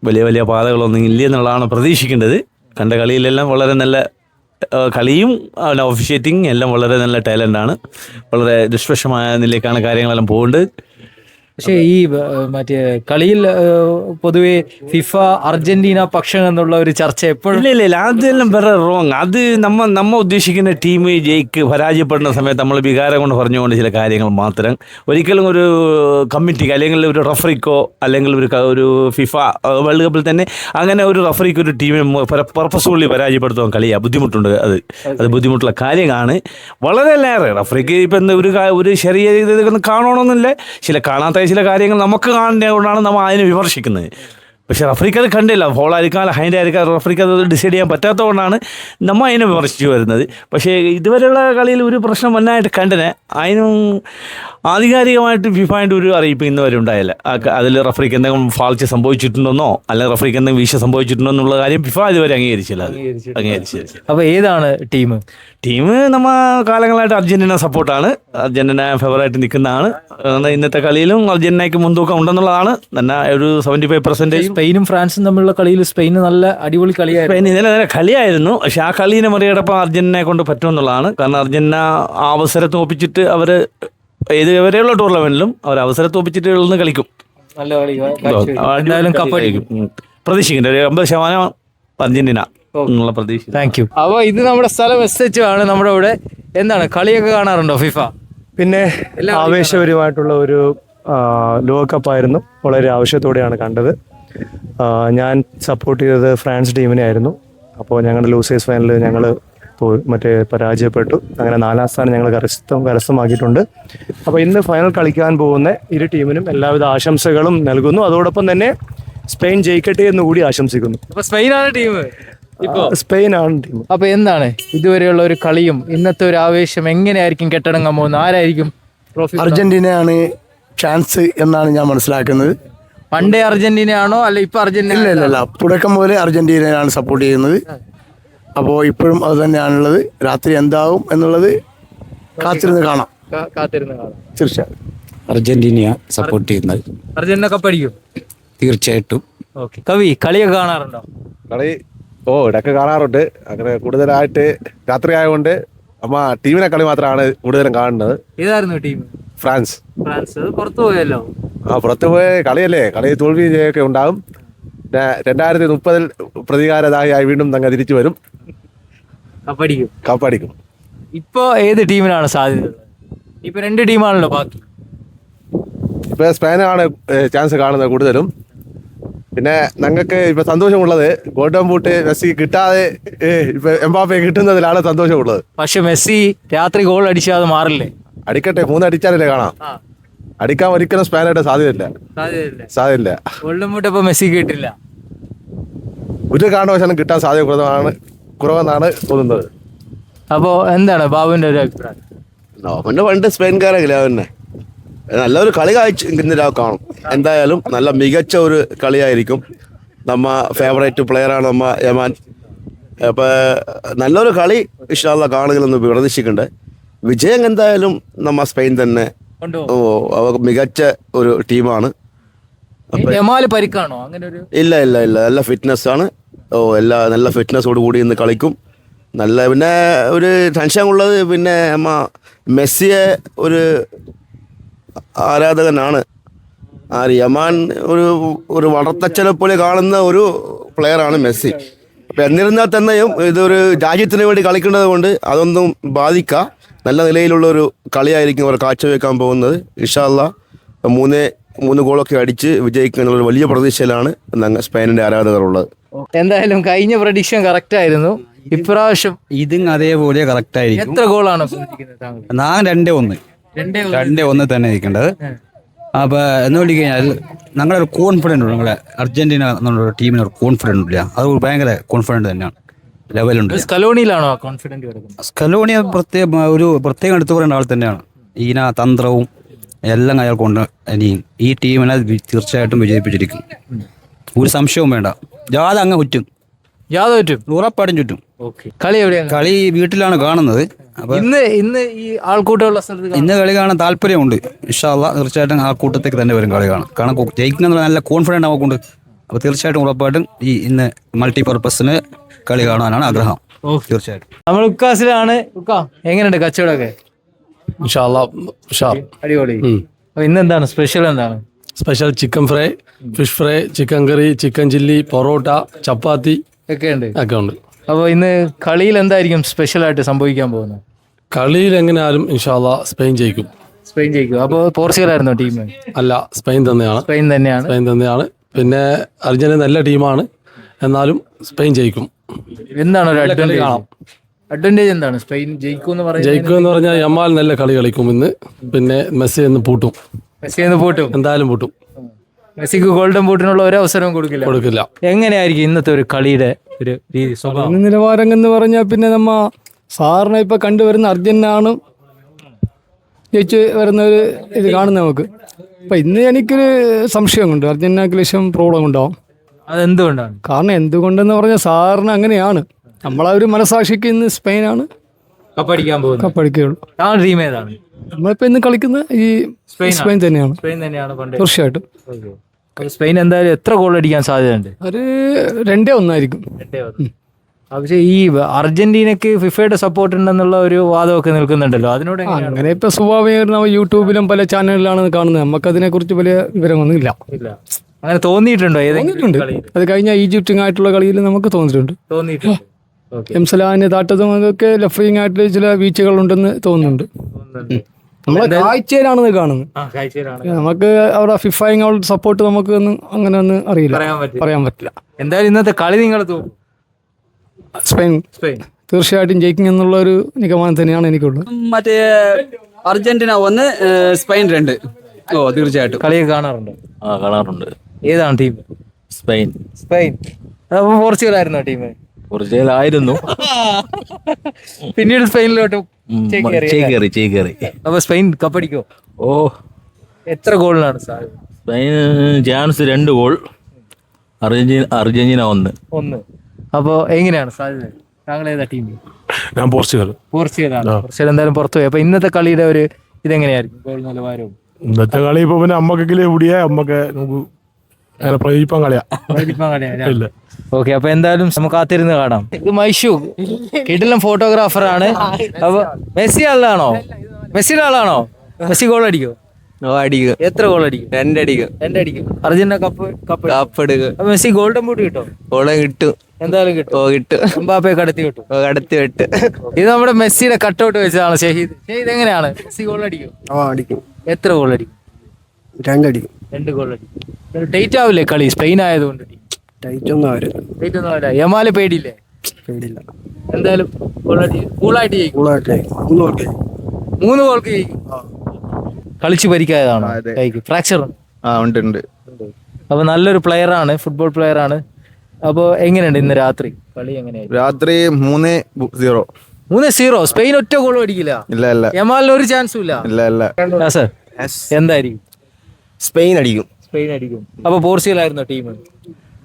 വലിയ പാതകളൊന്നും ഇല്ല എന്നുള്ളതാണ് പ്രതീക്ഷിക്കേണ്ടത്. കണ്ട കളിയിലെല്ലാം വളരെ നല്ല കളിയും ഒഫീഷ്യേറ്റിംഗ് എല്ലാം വളരെ നല്ല ടാലൻ്റാണ്. വളരെ നിഷ്പക്ഷമായ നിലയ്ക്കാണ് കാര്യങ്ങളെല്ലാം പോകുന്നത്. പക്ഷേ ഈ മറ്റേ കളിയിൽ പൊതുവെ ഫിഫ അർജന്റീന പക്ഷം എന്നുള്ള ഒരു ചർച്ച എപ്പോഴും ഇല്ല അതെല്ലാം വേറെ റോങ്. അത് നമ്മ ഉദ്ദേശിക്കുന്ന ടീം പരാജയപ്പെടുന്ന സമയത്ത് നമ്മൾ വികാരം കൊണ്ട് പറഞ്ഞുകൊണ്ട് ചില കാര്യങ്ങൾ മാത്രം. ഒരിക്കലും ഒരു കമ്മിറ്റിക്ക് അല്ലെങ്കിൽ ഒരു റഫറിക്കോ അല്ലെങ്കിൽ ഒരു ഫിഫ വേൾഡ് കപ്പിൽ തന്നെ അങ്ങനെ ഒരു റഫറിക്ക് ഒരു ടീമിനെ പർപ്പസ്ഫുള്ളി പരാജയപ്പെടുത്താൻ ബുദ്ധിമുട്ടുണ്ട്. അത് ബുദ്ധിമുട്ടുള്ള കാര്യമാണ്. വളരെ ലേറെ റഫറിക്ക് ഇപ്പം എന്താ ഒരു ശരിയ ഇത് കാണണമെന്നില്ല. ചില കാണാത്ത ചില കാര്യങ്ങൾ നമുക്ക് കാണുന്നതുകൊണ്ടാണ് നമ്മൾ അതിനെ വിമർശിക്കുന്നത്. പക്ഷേ റഫറിക്ക് അത് കണ്ടില്ല, ഫോളായിരിക്കാം ഹൈൻഡ് ആയിരിക്കാം, റഫറിക്ക് അത് ഡിസൈഡ് ചെയ്യാൻ പറ്റാത്തതുകൊണ്ടാണ് നമ്മൾ അതിനെ വിമർശിച്ചു വരുന്നത്. പക്ഷേ ഇതുവരെയുള്ള കളിയിൽ ഒരു പ്രശ്നം വന്നായിട്ട് കണ്ടനെ, അതിനും ആധികാരികമായിട്ട് ഫിഫാൻ്റെ ഒരു അറിയിപ്പ് ഇന്ന് വരെ ഉണ്ടായില്ല. അതിൽ റഫറിക്ക് എന്തെങ്കിലും ഫാൾച്ച് സംഭവിച്ചിട്ടുണ്ടെന്നോ അല്ലെങ്കിൽ റഫറിക്ക് എന്തെങ്കിലും വീഴ്ച സംഭവിച്ചിട്ടുണ്ടോ എന്നുള്ള കാര്യം ഫിഫ ഇതുവരെ അംഗീകരിച്ചില്ല. അപ്പൊ ഏതാണ് ടീം? നമ്മ കാലങ്ങളായിട്ട് അർജന്റീന സപ്പോർട്ടാണ്. അർജന്റീന ഫേവറായിട്ട് നിൽക്കുന്നതാണ്. ഇന്നത്തെ കളിയിലും അർജന്റീനയ്ക്ക് മുൻതൂക്കം ഉണ്ടെന്നുള്ളതാണ് തന്നെ ഒരു 75%. സ്പെയിനും ഫ്രാൻസും തമ്മിലുള്ള കളിയിൽ സ്പെയിന് നല്ല അടിപൊളി കളിയായിരുന്നു. സ്പെയിൻ ഇന്നലെ നല്ല കളിയായിരുന്നു. പക്ഷെ ആ കളീനെ മറികടപ്പം അർജന്റീനയെ കൊണ്ട് പറ്റുമെന്നുള്ളതാണ്. കാരണം അർജന്റീന ആ അവസരത്തെ ഒപ്പിച്ചിട്ട് അവർ ഏതുവരെയുള്ള ടൂർണമെന്റിലും അവർ അവസരത്തെ ഒപ്പിച്ചിട്ട് നിന്ന് കളിക്കും. നല്ല കളി എന്തായാലും കപ്പടിക്കും പ്രതീക്ഷിക്കുന്നുണ്ട്. ഒരു 50% അർജന്റീന എന്നുള്ള പ്രതീക്ഷ. Thank you. അപ്പോൾ ഇത് നമ്മുടെ സ്ഥലം SH ആണ്. നമ്മുടെ ഇവിടെ എന്താണ് കളിയൊക്കെ കാണാറുണ്ടോ ഫിഫ? പിന്നെ ആവേശപരമായിട്ടുള്ള ഒരു ലോകകപ്പായിരുന്നു. വളരെ ആവശ്യത്തോടെയാണ് കണ്ടത്. ഞാൻ സപ്പോർട്ട് ചെയ്തത് ഫ്രാൻസ് ടീമിനെ ആയിരുന്നു. അപ്പോൾ ഞങ്ങളുടെ ലൂസേഴ്സ് ഫൈനലിൽ ഞങ്ങൾ പരാജയപ്പെട്ടു. അങ്ങനെ 4ാം സ്ഥാനം ഞങ്ങൾ കരസ്ഥമാക്കിയിട്ടുണ്ട്. അപ്പോൾ ഇന്ന് ഫൈനൽ കളിക്കാൻ പോകുന്ന ഇരു ടീമിനും എല്ലാവിധ ആശംസകളും നൽകുന്നു. അതോടൊപ്പം തന്നെ സ്പെയിൻ ജയിക്കട്ടെ എന്ന് കൂടി ആശംസിക്കുന്നു. അപ്പോൾ സ്പെയിനാണ് ടീം. സ്പെയിനാണ് ടീം. അപ്പോൾ എന്താണ് ഇതുവരെയുള്ള ഒരു കളിയും ഇന്നത്തെ ഒരു ആവേശം എങ്ങനെയായിരിക്കും കെട്ടടങ്ങാൻ പോകുന്നത്? ആരായിരിക്കും ട്രോഫി? അർജന്റീനയാണ് ചാൻസ് എന്നാണ് ഞാൻ മനസ്സിലാക്കുന്നത്. പണ്ടേ അർജന്റീനയാണോ അല്ല ഇപ്പൊ അർജന്റീന? ഇല്ല, തുടക്കം മുതലേ അർജന്റീനയാണ് സപ്പോർട്ട് ചെയ്യുന്നത്. അപ്പോൾ ഇപ്പോഴും അത് തന്നെയാണുള്ളത്. രാത്രി എന്താവും എന്നുള്ളത് കാത്തിരുന്ന് കാണാം. തീർച്ചയായും അർജന്റീന സപ്പോർട്ട് ചെയ്യുന്നത്. അർജന്റീന കപ്പടിക്കും തീർച്ചയായിട്ടും. ഓക്കെ. കവി, കളിയൊക്കെ കാണാറുണ്ടോ? കളി ഇടയ്ക്ക് കാണാറുണ്ട്. അങ്ങനെ കൂടുതലായിട്ട് രാത്രി ആയതുകൊണ്ട് അമ്മ ടീമിനെ കളി മാത്രമാണ് കൂടുതലും കാണുന്നത്. ഏതായിരുന്നു ടീം? ഫ്രാൻസ്. പുറത്തു പോയല്ലോ. പുറത്തു പോയ കളിയല്ലേ, കളി തോൽവി ഒക്കെ ഉണ്ടാകും. 2030 പ്രതികാരദാഹിയായി വീണ്ടും തങ്ങ തിരിച്ചു വരും. കപ്പടിക്കും. ഇപ്പൊ ഏത് ടീമിനാണ് സാധ്യത? ഇപ്പൊ 2 ടീമാണല്ലോ ബാക്കി. ഇപ്പൊ സ്പെയിനാണ് ചാൻസ് കാണുന്നത് കൂടുതലും. പിന്നെ ഞങ്ങൾക്ക് ഇപ്പൊ സന്തോഷമുള്ളത് ഗോൾഡൻ ബൂട്ട് മെസ്സി കിട്ടാതെ ഇപ്പൊ എംബാപ്പെ കിട്ടുന്നതിലാണ് സന്തോഷമുള്ളത്. പക്ഷെ മെസ്സി രാത്രി ഗോൾ അടിച്ചാൽ അത് മാറില്ലേ? അടിക്കട്ടെ, 3 അടിച്ചാലല്ലേ കാണാം. അടിക്കാൻ ഒരിക്കലും സ്പെയിനായിട്ട് സാധ്യതയില്ല. ഗോൾഡൻ ബൂട്ട് ഇപ്പൊ മെസ്സി കിട്ടില്ല. ഒരു കാരണവശാലും കിട്ടാൻ സാധ്യത കുറവെന്നാണ് തോന്നുന്നത്. അപ്പോ എന്താണ് ബാബുവിന്റെ ഒരു അഭിപ്രായം? പണ്ട് സ്പെയിൻകാരെങ്കിലേ തന്നെ നല്ലൊരു കളി കാണും. എന്തായാലും നല്ല മികച്ച ഒരു കളിയായിരിക്കും. നമ്മ ഫേവറേറ്റ് പ്ലെയറാണ് നമ്മ യമാൻ. അപ്പോൾ നല്ലൊരു കളി ഇൻഷാ അല്ലാഹ് കാണുകയെന്ന് പ്രതീക്ഷിക്കുന്നുണ്ട്. വിജയം എന്തായാലും നമ്മ സ്പെയിൻ തന്നെ. അവർ മികച്ച ഒരു ടീമാണ്. പരിക്കാണോ? അങ്ങനെ ഒരു ഇല്ല, നല്ല ഫിറ്റ്നസ് ആണ്. നല്ല ഫിറ്റ്നസ്സോട് കൂടി ഇന്ന് കളിക്കും. പിന്നെ ഒരു ടെൻഷൻ ഉള്ളത് പിന്നെ നമ്മ മെസ്സിയെ ഒരു ആരാധകനാണ്. യമാൻ ഒരു വളർത്തച്ഛനെ പോലെ കാണുന്ന ഒരു പ്ലെയറാണ് മെസ്സി. അപ്പം എന്നിരുന്നാൽ തന്നെയും ഇതൊരു രാജ്യത്തിന് വേണ്ടി കളിക്കുന്നത് കൊണ്ട് അതൊന്നും ബാധിക്കാം. നല്ല നിലയിലുള്ള ഒരു കളിയായിരിക്കും അവർ കാഴ്ചവെക്കാൻ പോകുന്നത്. ഇൻഷാ അല്ലാഹ് 3 ഗോളൊക്കെ അടിച്ച് വിജയിക്കുക എന്നുള്ള വലിയ പ്രതീക്ഷയിലാണ് സ്പെയിനിന്റെ ആരാധകർ ഉള്ളത്. എന്തായാലും കഴിഞ്ഞ പ്രഡിക്ഷൻ കറക്റ്റ് ആയിരുന്നു. ഇപ്രാവശ്യം ഇതും അതേപോലെ കറക്റ്റ് ആയിരിക്കും. എത്ര ഗോളാണ്? ഞാൻ 2-1 തന്നെ ഇരിക്കേണ്ടത്. അപ്പോൾ എന്ന് വിളിച്ചു കഴിഞ്ഞാൽ ഞങ്ങളുടെ ഒരു കോൺഫിഡൻറ്റ് ഉണ്ട്. ഞങ്ങളെ അർജന്റീന എന്നുള്ള ടീമിന് ഒരു കോൺഫിഡൻറ്റ് ഇല്ല. അത് ഭയങ്കര കോൺഫിഡൻറ്റ് തന്നെയാണ്, ലെവലുണ്ട്. സ്കലോണിയിലാണോ കോൺഫിഡൻറ്റ് കിടക്കുന്നത്? സ്കലോണി പ്രത്യേകം എടുത്തു പറയേണ്ട ആൾ തന്നെയാണ്. ഈന തന്ത്രവും എല്ലാം അയാൾക്കുണ്ട്. ഇനിയും ഈ ടീമിനെ തീർച്ചയായിട്ടും വിജയിപ്പിച്ചിരിക്കും. ഒരു സംശയവും വേണ്ട. ജാഥ അങ്ങ് ചുറ്റും, ഉറപ്പാടും ചുറ്റും. കളി എവിടെയാണ്? കളി വീട്ടിലാണ് കാണുന്നത്. അപ്പോൾ ഇന്ന് ഈ ആൾക്കൂട്ടമുള്ള സ്ഥലത്ത് ഇന്ന് കളി കാണാൻ താല്പര്യമുണ്ട്. ഇൻഷാ അല്ലാഹ് തീർച്ചയായിട്ടും ആ കൂട്ടത്തേക്ക് തന്നെ വരും കളി കാണാം. കാരണം ജയിക്കുന്ന നല്ല കോൺഫിഡൻറ്റ് നമുക്കുണ്ട്. അപ്പോൾ തീർച്ചയായിട്ടും ഉറപ്പായിട്ടും ഇന്ന് മൾട്ടിപർപ്പസിന് കളി കാണാനാണ് ആഗ്രഹം. തീർച്ചയായിട്ടും. നമ്മൾ ഉക്കാസിലാണ്. എങ്ങനെയുണ്ട് കച്ചവടമൊക്കെ? അടിപൊളി. ഇന്ന് എന്താണ് സ്പെഷ്യൽ? എന്താണ് special? Chicken fry, fish fry, chicken curry, chicken chilli, parotta, chapati ഒക്കെ ഉണ്ട്. അപ്പോൾ ഇന്ന് കളിയിൽ എന്തായിരിക്കും സ്പെഷ്യലായിട്ട് സംഭവിക്കാൻ പോകുന്നത്? കളിയിൽ എങ്ങനെയാലും ഇൻഷാ അല്ലാഹ് സ്പെയിൻ ജയിക്കും. അപ്പോൾ പോർച്ചുഗൽ ആയിരുന്നോ ടീം? അല്ല, സ്പെയിൻ തന്നെയാണ്. പിന്നെ അർജന്റീന നല്ല ടീമാണ്, എന്നാലും സ്പെയിൻ ജയിക്കും. എന്താണ് ഒരു അഡ്വാൻറ്റേജ്? എന്താണ് സ്പെയിൻ ജയിക്കുമെന്ന് പറഞ്ഞാൽ യമാൽ നല്ല കളി കളിക്കും ഇന്ന്. പിന്നെ മെസ്സി എന്ന് പൂട്ടും. എന്തായാലും പൂട്ടും. മെസ്സിക്ക് ഗോൾഡൻ ബൂട്ടിനുള്ള ഒരു അവസരവും കൊടുക്കില്ല. എങ്ങനെയായിരിക്കും ഇന്നത്തെ ഒരു കളിയുടെ ഒരു രീതി സ്വഭാവം? ഇന്ന് നിലവാരം എന്ന് പറഞ്ഞാൽ പിന്നെ നമ്മ സാറിനെ ഇപ്പൊ കണ്ടുവരുന്ന അർജന്റീനയാണ് ജയിച്ച് വരുന്ന ഒരു ഇത് കാണുന്നത് നമുക്ക്. അപ്പൊ ഇന്ന് എനിക്കൊരു സംശയമുണ്ട്, അർജന്റീനക്ക് ലക്ഷം പ്രോബ്ലം ഉണ്ടാവും. അതെന്തുകൊണ്ടാണ്? കാരണം എന്തുകൊണ്ടെന്ന് പറഞ്ഞാൽ സാറിന് അങ്ങനെയാണ്, നമ്മളെ ഒരു മനസാക്ഷിക്ക് ഇന്ന് സ്പെയിനാണ് കപ്പടിക്കാൻ പോകുന്നത്. കപ്പടിക്കുകയുള്ളൂ. ടീം ഏതാണ് നമ്മളിപ്പോ ഇന്ന് കളിക്കുന്ന ഈ സ്പെയിൻ തന്നെയാണ്. സ്പെയിൻ തന്നെയാണ് പണ്ട്. തീർച്ചയായിട്ടും സ്പെയിൻ എന്തായാലും എത്ര ഗോൾ അടിക്കാൻ സാധ്യതയുണ്ട്? ഒരു 2-1 പക്ഷേ ഈ അർജന്റീനക്ക് ഫിഫയുടെ സപ്പോർട്ട് ഉണ്ടെന്നുള്ള ഒരു വാദമൊക്കെ നിൽക്കുന്നുണ്ടല്ലോ, അതിനോട് അങ്ങനെ ഇപ്പൊ സ്വാഭാവികമായിട്ട് യൂട്യൂബിലും പല ചാനലിലാണ് കാണുന്നത്, നമുക്ക് അതിനെ കുറിച്ച് വലിയ വിവരമൊന്നും ഇല്ല. അങ്ങനെ തോന്നിയിട്ടുണ്ടോ? തോന്നിയിട്ടുണ്ട്, അത് കഴിഞ്ഞ ഈജിപ്റ്റുമായിട്ടുള്ള കളിയിൽ നമുക്ക് തോന്നിയിട്ടുണ്ട്. എംസലാന് താട്ടതും അതൊക്കെ ലഫറിങ് ആയിട്ട് ചില വീഴ്ചകളുണ്ടെന്ന് തോന്നുന്നുണ്ട്. നമ്മളെ കാഴ്ചയിലാണെന്ന് കാണുന്നത്, നമുക്ക് അവിടെ ഫിഫയുടെ സപ്പോർട്ട് നമുക്ക് അങ്ങനെ ഒന്നും അറിയില്ല, പറയാൻ പറ്റില്ല. എന്തായാലും ഇന്നത്തെ കളി നിങ്ങൾ സ്പെയിൻ തീർച്ചയായിട്ടും ജയിക്കും എന്നുള്ള ഒരു നിഗമനം തന്നെയാണ് എനിക്കുള്ളത്. മറ്റേ അർജന്റീന 1 സ്പെയിൻ 2. തീർച്ചയായിട്ടും. കളിയൊക്കെ കാണാറുണ്ട്? കാണാറുണ്ട്. ഏതാണ് ടീം? സ്പെയിൻ. അപ്പൊ പോർച്ചുഗൽ ആയിരുന്നോ ടീം? പോർച്ചുഗൽ ആയിരുന്നു, പിന്നീട് സ്പെയിനിലോട്ട് ചേക്കേറി. അപ്പൊ സ്പെയിൻ കപ്പടിക്കോ? എത്ര ഗോളിനാണ് സാധ്യത? Spain chance 2 goal, Argentina 1. അപ്പൊ എങ്ങനെയാണ് സാധ്യത? താങ്കൾ ഏതാ ടീം? ഞാൻ പോർച്ചുഗലാണ്. പോർച്ചുഗൽ എന്തായാലും പുറത്തു പോയി. അപ്പൊ ഇന്നത്തെ കളിയുടെ ഒരു ഇതെങ്ങനെയായിരിക്കും ഗോൾ നിലവാരവും? ഇന്നത്തെ കളി ഇപ്പൊ പിന്നെ അമ്മക്കെങ്കിലും എവിടെയാ നമുക്ക് പ്രയോഗിപ്പാൻ കളിയാ. ഓക്കെ, അപ്പൊ എന്തായാലും നമുക്ക് കാത്തിരുന്ന് കാണാം. ഇത് മൈഷു കിടിലം ഫോട്ടോഗ്രാഫറാണ്. അപ്പൊ മെസ്സിയുടെ ആളാണോ? മെസ്സി ഗോൾ അടിക്കോ? അടിക്കുക. എത്ര ഗോൾ അടിക്കും? 2 അടിക്കും. 2 അടിക്കും. അർജന്റീന കപ്പ് എടുക്കുക. മെസ്സി ഗോൾഡൻ ബൂട്ട് കിട്ടും? കിട്ടും, എന്തായാലും കിട്ടും. എംബാപ്പെ കടത്തി വിട്ടു. ഇത് നമ്മുടെ മെസ്സിയുടെ കട്ടൗട്ട് വെച്ചതാണ്. ഷഹീദ് എങ്ങനെയാണ്? മെസ്സി ഗോൾ അടിക്കും? അടിക്കും. എത്ര ഗോൾ അടിക്കും? 2 അടിക്കും. 2 ഗോൾ അടിക്കും. ടൈറ്റ് ആവില്ലേ കളി? സ്പെയിൻ ആയതുകൊണ്ട് ടൈറ്റ് ഒന്നും ആവില്ല. യമാല് പേടിയില്ലേ? പേടിയില്ല. എന്തായാലും കൂളായിട്ട് ജയിക്കും. 3 ഗോൾക്ക് ജയിക്കും. കളിച്ച് പരിക്കായതാണോ? ഫ്രാക്ചർ ഉണ്ട്. അപ്പൊ നല്ലൊരു പ്ലെയറാണ്, ഫുട്ബോൾ പ്ലെയറാണ്. അപ്പൊ എങ്ങനെയുണ്ട് ഇന്ന് രാത്രി കളി? എങ്ങനെയായിരുന്നു രാത്രി? 3-0. 3-0. സ്പെയിൻ ഒറ്റ ഗോൾ അടിക്കില്ല. ഇല്ല. യമാലിന് ഒരു ചാൻസും ഇല്ല. സർ എന്തായിരിക്കും? സ്പെയിൻ അടിക്കും. അപ്പൊ പോർച്ചുഗൽ ആയിരുന്നോ ടീം?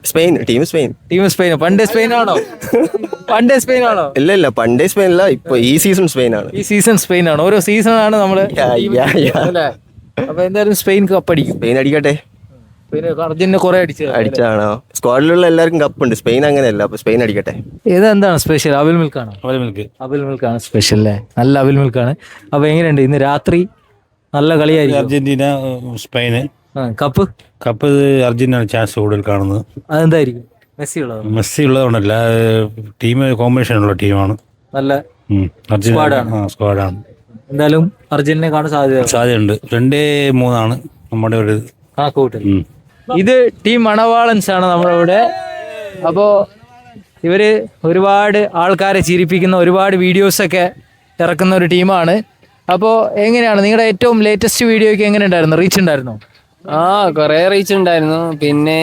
സ്പെയിൻ. പണ്ടേ സ്പെയിനാണോ? ഇല്ല, പണ്ടേ സ്പെയിനല്ല, ഇപ്പൊ ഈ സീസൺ സ്പെയിനാണ്. ഓരോ സീസണാണ് നമ്മള്. അപ്പൊ എന്തായാലും സ്പെയിൻ കപ്പടിക്കും. സ്പെയിൻ അടിക്കട്ടെ. അർജന്റീന കുറെ അടിച്ചാണോ? സ്ക്വാഡിലുള്ള എല്ലാവർക്കും കപ്പുണ്ട്, സ്പെയിൻ അങ്ങനെയല്ല. അപ്പൊ സ്പെയിൻ അടിക്കട്ടെ. എന്താണ് സ്പെഷ്യൽ? അവിൽ മിൽക്കാണോ? അവിൽ മിൽക്കാണ് സ്പെഷ്യൽ അല്ലേ? നല്ല അവിൽ മിൽക്കാണ്. അപ്പൊ എങ്ങനെയുണ്ട് ഇന്ന് രാത്രി? നല്ല കളിയായിരിക്കും. അർജന്റീന സ്പെയിന്. കപ്പ് അർജന്റീന ചാൻസ് കൂടുതൽ കാണുന്നത്. അതെന്തായിരിക്കും? മെസ്സി ഉള്ളതുകൊണ്ടല്ല, ടീം കോമ്പിനേഷൻ ഉള്ള ടീമാണ്. നല്ല സ്ക്വാഡാണ്. എന്തായാലും അർജന്റീന കാണാൻ സാധ്യതയുണ്ട്. 2-3 നമ്മുടെ ഒരു കണക്കൂട്ടൽ. ഇത് ടീം മണവാളൻസ് ആണ് നമ്മുടെ ഇവിടെ. അപ്പോ ഇവര് ഒരുപാട് ആൾക്കാരെ ചിരിപ്പിക്കുന്ന ഒരുപാട് വീഡിയോസൊക്കെ ഇറക്കുന്ന ഒരു ടീമാണ്. അപ്പോൾ എങ്ങനെയാണ് നിങ്ങളുടെ ഏറ്റവും ലേറ്റസ്റ്റ് വീഡിയോയ്ക്ക് എങ്ങനെ ഉണ്ടായിരുന്നു? റീച്ച് ഉണ്ടായിരുന്നോ? കുറേ റീച്ച് ഉണ്ടായിരുന്നു. പിന്നെ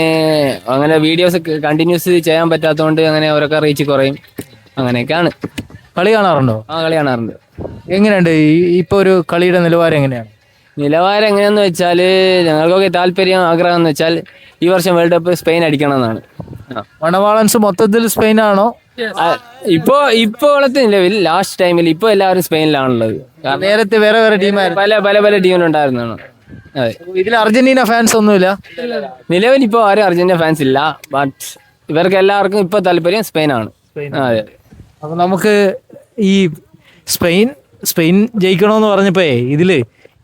അങ്ങനെ വീഡിയോസ് കണ്ടിന്യൂസ് ചെയ്യാൻ പറ്റാത്തതുകൊണ്ട് അങ്ങനെ അവരൊക്കെ റീച്ച് കുറയും. അങ്ങനെയൊക്കെയാണ്. കളി കാണാറുണ്ടോ? കളി കാണാറുണ്ട്. എങ്ങനെയുണ്ട് ഇപ്പോൾ ഒരു കളിയുടെ നിലവാരം എങ്ങനെയാണ്? നിലവാരം എങ്ങനെയാന്ന് വെച്ചാൽ ഞങ്ങൾക്കൊക്കെ താല്പര്യം ആഗ്രഹം എന്ന് വെച്ചാൽ ഈ വർഷം വേൾഡ് കപ്പ് സ്പെയിൻ അടിക്കണം എന്നാണ്. മണവാളൻസ് മൊത്തത്തിൽ സ്പെയിനാണോ? ഇപ്പോഴത്തെ നിലവിൽ ലാസ്റ്റ് ടൈമിൽ ഇപ്പോൾ എല്ലാവരും സ്പെയിനിലാണുള്ളത്. നേരത്തെ വേറെ ടീമായിരുന്നു, പല ടീമിലുണ്ടായിരുന്നതാണ്. അതെ. ഇതിൽ അർജന്റീന ഫാൻസ് ഒന്നുമില്ല നിലവിൽ. ഇപ്പോൾ ആരും അർജന്റീന ഫാൻസ് ഇല്ല. ബട്ട് ഇവർക്ക് എല്ലാവർക്കും ഇപ്പോൾ താല്പര്യം സ്പെയിനാണ്. അതെ. അപ്പൊ നമുക്ക് ഈ സ്പെയിൻ ജയിക്കണമെന്ന് പറഞ്ഞപ്പോ ഇതില്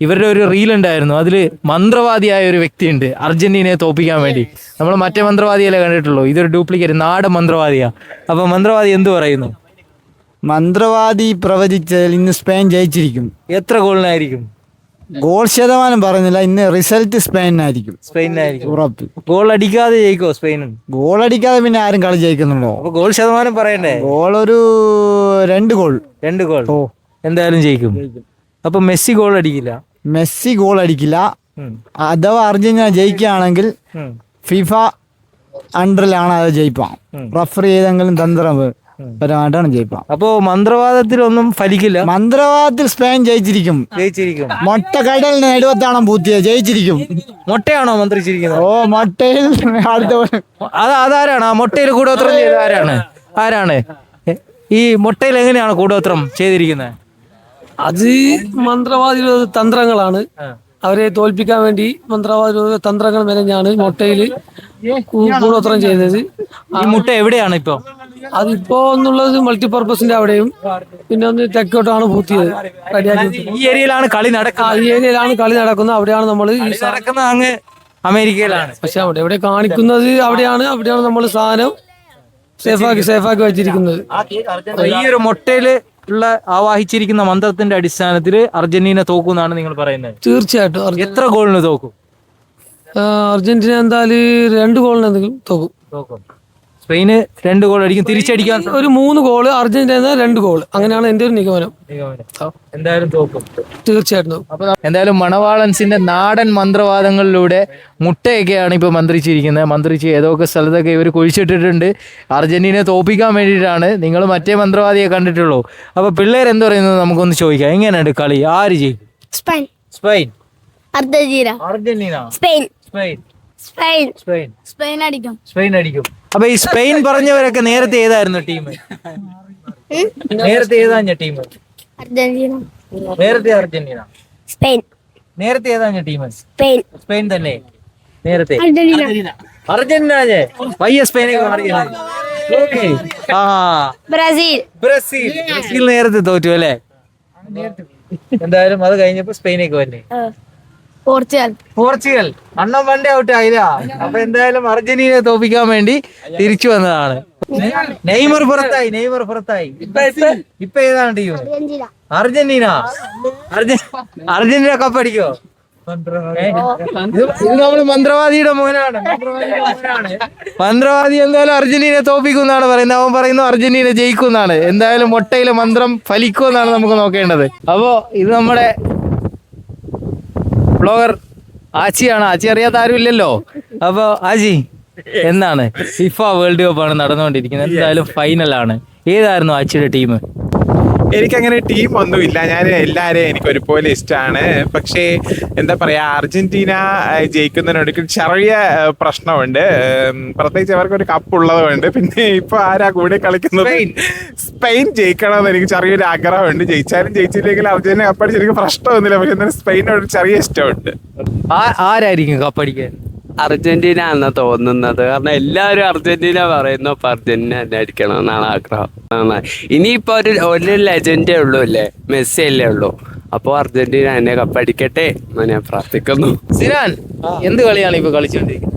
ഇവരുടെ ഒരു റീൽ ഉണ്ടായിരുന്നു. അതിൽ മന്ത്രവാദിയായ ഒരു വ്യക്തിയുണ്ട് അർജന്റീനയെ തോപ്പിക്കാൻ വേണ്ടി. നമ്മൾ മറ്റേ മന്ത്രവാദിയല്ലേ കണ്ടിട്ടുള്ളൂ, ഇതൊരു ഡ്യൂപ്ലിക്കേറ്റ് നാടൻ മന്ത്രവാദിയാ. അപ്പൊ മന്ത്രവാദി എന്ത് പറയുന്നു? മന്ത്രവാദി പ്രവചിച്ചാൽ ഇന്ന് സ്പെയിൻ ജയിച്ചിരിക്കും. എത്ര ഗോളിനായിരിക്കും? ഗോൾ ശതമാനം പറയുന്നില്ല, ഇന്ന് റിസൾട്ട് സ്പെയിനായിരിക്കും. ഉറപ്പ്. ഗോൾ അടിക്കാതെ ജയിക്കോ സ്പെയിൻ? ഗോൾ അടിക്കാതെ പിന്നെ ആരും കളി ജയിക്കുന്നുണ്ടോ? അപ്പൊ ഗോൾ ശതമാനം പറയണ്ടേ? ഗോൾ ഒരു 2 ഗോൾ. എന്തായാലും ജയിക്കും. അപ്പൊ മെസ്സി ഗോൾ അടിക്കില്ല. മെസ്സി ഗോൾ അടിക്കില്ല. അഥവാ അർജന്റീന ജയിക്കുകയാണെങ്കിൽ ഫിഫ അണ്ടറിലാണ് അത് ജയിപ്പാം. റഫർ ചെയ്തെങ്കിലും തന്ത്രപരമായിട്ടാണ് ജയിപ്പാം. അപ്പോ മന്ത്രവാദത്തിലൊന്നും ഫലിക്കില്ല. മന്ത്രവാദത്തിൽ സ്പെയിൻ ജയിച്ചിരിക്കും. മൊട്ട കടലിന് നെടുവത്താണ് പൂത്തിയത്, ജയിച്ചിരിക്കും. മുട്ടയാണോ മന്ത്രിച്ചിരിക്കുന്നത്? ഓ മൊട്ടയിൽ അതാരാണ് ആ മുട്ടയിൽ കൂടോത്രം ചെയ്ത ആരാണ്? ഈ മുട്ടയിൽ എങ്ങനെയാണ് കൂടോത്രം ചെയ്തിരിക്കുന്നത്? അത് മന്ത്രവാദികളുടെ തന്ത്രങ്ങളാണ്. അവരെ തോൽപ്പിക്കാൻ വേണ്ടി മന്ത്രവാദികളുടെ തന്ത്രങ്ങൾ മെനഞ്ഞാണ് മുട്ടയിൽ കൂടോത്രം ചെയ്തത്. ഈ മുട്ട എവിടെയാണ് ഇപ്പൊ? അതിപ്പോ എന്നുള്ളത് മൾട്ടിപർപ്പസിന്റെ അവിടെയും പിന്നെ ഒന്ന് തെക്കോട്ടാണ് പൂത്തിയത്. ഈ ഏരിയയിലാണ് കളി നടക്കുന്നത്. ഈ ഏരിയയിലാണ് കളി നടക്കുന്നത്. അവിടെയാണ് നമ്മൾ നടക്കുന്നത് അങ്ങ് അമേരിക്കയിലാണ്. പക്ഷെ എവിടെ കാണിക്കുന്നത് അവിടെയാണ് നമ്മൾ സാധനം സേഫാക്കി വെച്ചിരിക്കുന്നത്. ഈ ഒരു മുട്ടയില് ഉള്ള ആവാഹിച്ചിരിക്കുന്ന മന്ത്രത്തിന്റെ അടിസ്ഥാനത്തിൽ അർജന്റീന തോക്കുന്നാണ് നിങ്ങൾ പറയുന്നത്? തീർച്ചയായിട്ടും. എത്ര ഗോളിന് തോക്കും? അർജന്റീന എന്തായാലും 2 ഗോളിന് എന്തെങ്കിലും തോക്കും. സ്പെയിന് 2 ഗോൾ അടിക്കും. തിരിച്ചടിക്കാൻ ഒരു 3 ഗോള്, അർജന്റീന 2 ഗോൾ. അങ്ങനെയാണ് എന്റെ ഒരു നിഗമനം. എന്തായാലും തോക്കും. തീർച്ചയായിട്ടും. എന്തായാലും മണവാളൻസിന്റെ നാടൻ മന്ത്രവാദങ്ങളിലൂടെ മുട്ടയൊക്കെയാണ് ഇപ്പൊ മന്ത്രിച്ച് ഏതൊക്കെ സ്ഥലത്തൊക്കെ ഇവർ കുഴിച്ചിട്ടിട്ടുണ്ട്. അർജന്റീനയെ തോപ്പിക്കാൻ വേണ്ടിയിട്ടാണ്. നിങ്ങൾ മറ്റേ മന്ത്രവാദിയെ കണ്ടിട്ടുള്ളൂ. അപ്പൊ പിള്ളേർ എന്ത് പറയുന്നത് നമുക്കൊന്ന് ചോദിക്കാം. എങ്ങനെയുണ്ട് കളി? ആര് ചെയ്യും? സ്പെയിൻ അർജന്റീന സ്പെയിൻ അടിക്കും. അപ്പൊ ഈ സ്പെയിൻ പറഞ്ഞവരൊക്കെ നേരത്തെ ഏതായിരുന്നു ടീം? നേരത്തെ ഏതാഞ്ഞ ടീം? നേരത്തെ അർജന്റീന. നേരത്തെ ഏതാഞ്ഞ ടീം? സ്പെയിൻ തന്നെ നേരത്തെ. അർജന്റീന പയ്യ സ്പെയിനൊക്കെ മാറിയത്. ബ്രസീൽ നേരത്തെ തോറ്റു അല്ലേ? എന്തായാലും അത് കഴിഞ്ഞപ്പോ സ്പെയിനൊക്കെ വന്നെ. പോർച്ചുഗൽ അണ്ണം വണ്ടി ഔട്ട് ആയില്ല. അപ്പൊ എന്തായാലും അർജന്റീനയെ തോപ്പിക്കാൻ വേണ്ടി തിരിച്ചു വന്നതാണ്. നെയ്മർ പുറത്തായി. ഇപ്പൊ ഏതാണ് ടീം? അർജന്റീന കപ്പടിക്കോ? ഇത് നമ്മള് മന്ത്രവാദിയുടെ മോനാണ്. മന്ത്രവാദി എന്തായാലും അർജന്റീനയെ തോപ്പിക്കുന്നാണ് പറയുന്നത്. അവൻ പറയുന്നു അർജന്റീന ജയിക്കുന്നാണ്. എന്തായാലും മുട്ടയിലെ മന്ത്രം ഫലിക്കുമെന്നാണ് നമുക്ക് നോക്കേണ്ടത്. അപ്പോ ഇത് നമ്മുടെ ബ്ലോഗർ ആച്ചിയാണ്. ആച്ചി അറിയാത്ത ആരും ഇല്ലല്ലോ. അപ്പൊ ആച്ചി, എന്നാണ് ഫിഫ വേൾഡ് കപ്പ് ആണ് നടന്നുകൊണ്ടിരിക്കുന്നത്. എന്തായാലും ഫൈനലാണ്. ഏതായിരുന്നു ആച്ചിയുടെ ടീം? എനിക്കങ്ങനെ ടീം ഒന്നുമില്ല. ഞാൻ എല്ലാവരെയും എനിക്ക് ഒരുപോലെ ഇഷ്ടമാണ്. പക്ഷേ എന്താ പറയാ, അർജന്റീന ജയിക്കുന്നതിനൊടുക്കും ചെറിയ പ്രശ്നമുണ്ട്. പ്രത്യേകിച്ച് അവർക്ക് ഒരു കപ്പ് ഉള്ളതുകൊണ്ട്. പിന്നെ ഇപ്പൊ ആരാ കൂടെ കളിക്കുന്നത്? സ്പെയിൻ ജയിക്കണമെന്ന് എനിക്ക് ചെറിയൊരു ആഗ്രഹമുണ്ട്. ജയിച്ചാലും ജയിച്ചില്ലെങ്കിൽ അർജന്റീന കപ്പടിച്ച് എനിക്ക് പ്രശ്നമൊന്നുമില്ല. പക്ഷെ എന്നാലും സ്പെയിനോട് ചെറിയ ഇഷ്ടമുണ്ട്. ആരായിരിക്കും കപ്പടിക്കാൻ? അർജന്റീന എന്നാ തോന്നുന്നത്. കാരണം എല്ലാവരും അർജന്റീന പറയുന്നു. അപ്പൊ അർജന്റീന തന്നെ അടിക്കണം എന്നാണ് ആഗ്രഹം. ഇനിയിപ്പോ ഒരു ലെജൻഡേ ഉള്ളൂ അല്ലേ, മെസ്സി അല്ലേ ഉള്ളൂ. അപ്പൊ അർജന്റീന തന്നെ കപ്പടിക്കട്ടെ എന്ന് ഞാൻ പ്രാർത്ഥിക്കുന്നു. സിനാൻ, എന്ത് കളിയാണ് ഇപ്പൊ കളിച്ചോണ്ടിരിക്കുന്നത്?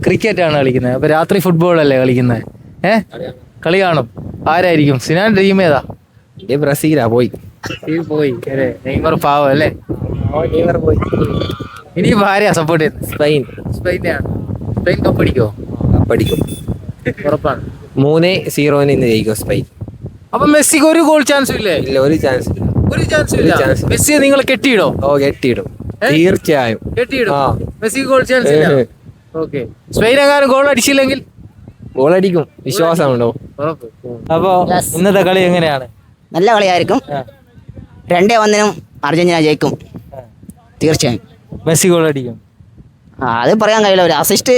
ക്രിക്കറ്റ് ആണ് കളിക്കുന്നത്. അപ്പൊ രാത്രി ഫുട്ബോൾ അല്ലേ കളിക്കുന്നത്? കളി കാണും. ആരായിരിക്കും സിനാൻ ടീം? ഏതാ? ബ്രസീലാ. പോയി നെയ്മർ പാവം അല്ലേ? നെയ്മർ പോയി. ഇനി ആരെയാ സപ്പോർട്ട് ചെയ്യുന്നത്? സ്പെയിനെയാണ്. സ്പെയിൻ കപ്പടിക്കോ? പഠിക്കും. ഉറപ്പാണ്. 3-0 ഇന്ന് ജയിക്കും സ്പെയിൻ. അപ്പൊ മെസ്സിക്ക് ഒരു ഗോൾ ചാൻസ് ഇല്ലേ? ഇല്ല, ഒരു ചാൻസ് ഇല്ല. മെസ്സിയെ നിങ്ങൾ കെട്ടിയിടോ? കെട്ടിയിടും. തീർച്ചയായും കെട്ടിയിടും. മെസ്സിക്ക് ഗോൾ ചാൻസ് ഇല്ല. ഓക്കെ. സ്പെയിൻ എങ്ങാനും ഗോൾ അടിച്ചില്ലെങ്കിൽ ഗോളടിക്കും, വിശ്വാസമുണ്ടോ? അപ്പൊ ഇന്നത്തെ കളി എങ്ങനെയാണ്? നല്ല കളിയായിരിക്കും. 2-1 അർജന്റീന ജയിക്കും തീർച്ചയായും. മെസ്സി ഗോൾ അടിക്കും. അത് പറയാൻ കഴിയില്ല. ഒരു അസിസ്റ്റ്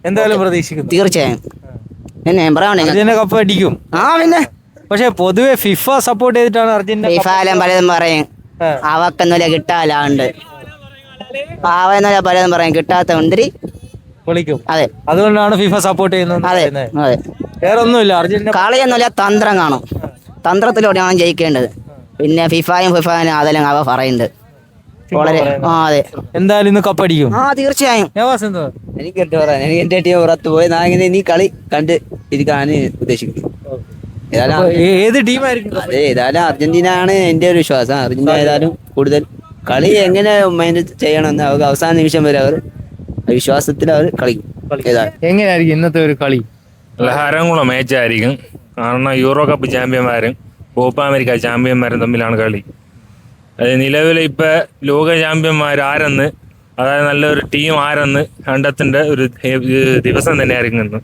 എന്തായാലും പ്രതീക്ഷിക്കുന്നു. തീർച്ചയായും. പിന്നെ അർജന്റീന കപ്പ് അടിക്കും. പിന്നെ പക്ഷെ പൊതുവെ ഫിഫ സപ്പോർട്ട് ചെയ്തിട്ടാണ് അർജന്റീന. ഫിഫാലും പലതും പറയും അവക്കെന്നല്ല കിട്ടാലുണ്ട്. പാവെന്നല്ല പലതും പറയും, കിട്ടാത്ത ഉണ്ടിരി വിളിക്കും. അതെ, അതുകൊണ്ടാണ് ഫിഫ സപ്പോർട്ട് ചെയ്യുന്നത്. അതെ അതെ. വേറെ ഒന്നുമില്ല. അർജന്റീന കളിയൊന്നുമില്ല, തന്ത്രം കാണും. തന്ത്രത്തിലൂടെയാണ് ജയിക്കേണ്ടത്. പിന്നെ ഫിഫയും അതെല്ലാം അവ പറയുന്നുണ്ട് വളരെ. അതെ, എന്തായാലും ഇന്ന് കപ്പടിക്കും. തീർച്ചയായും. എനിക്ക് പറയാൻ, എനിക്ക് എന്റെ ടീം പുറത്ത് പോയി ഞാൻ ഈ കളി കണ്ട് ഇരിക്കാനാണ് ഉദ്ദേശിക്കുന്നത്. ഏത് ടീമായിരിക്കും? അതെ, ഏതായാലും അർജന്റീന ആണ് എന്റെ ഒരു വിശ്വാസം. അർജന്റീന ഏതായാലും കൂടുതൽ കളി എങ്ങനെ മൈൻഡ് ചെയ്യണമെന്ന് അവർക്ക് അവസാന നിമിഷം വരെ അവർ വിശ്വാസത്തിൽ അവർ കളിക്കും. എങ്ങനെയായിരിക്കും ഇന്നത്തെ ഒരു കളി? ഹരംകുള മാച്ചായിരിക്കും. കാരണം യൂറോ കപ്പ് ചാമ്പ്യന്മാരും കോപ്പ അമേരിക്ക ചാമ്പ്യന്മാരും തമ്മിലാണ് കളി. അത് നിലവിൽ ഇപ്പം ലോക ചാമ്പ്യന്മാർ ആരെന്ന് അതായത് നല്ലൊരു ടീം ആരെന്ന് കണ്ടെത്തേണ്ട ഒരു ദിവസം തന്നെയായിരിക്കും ഇന്ന്.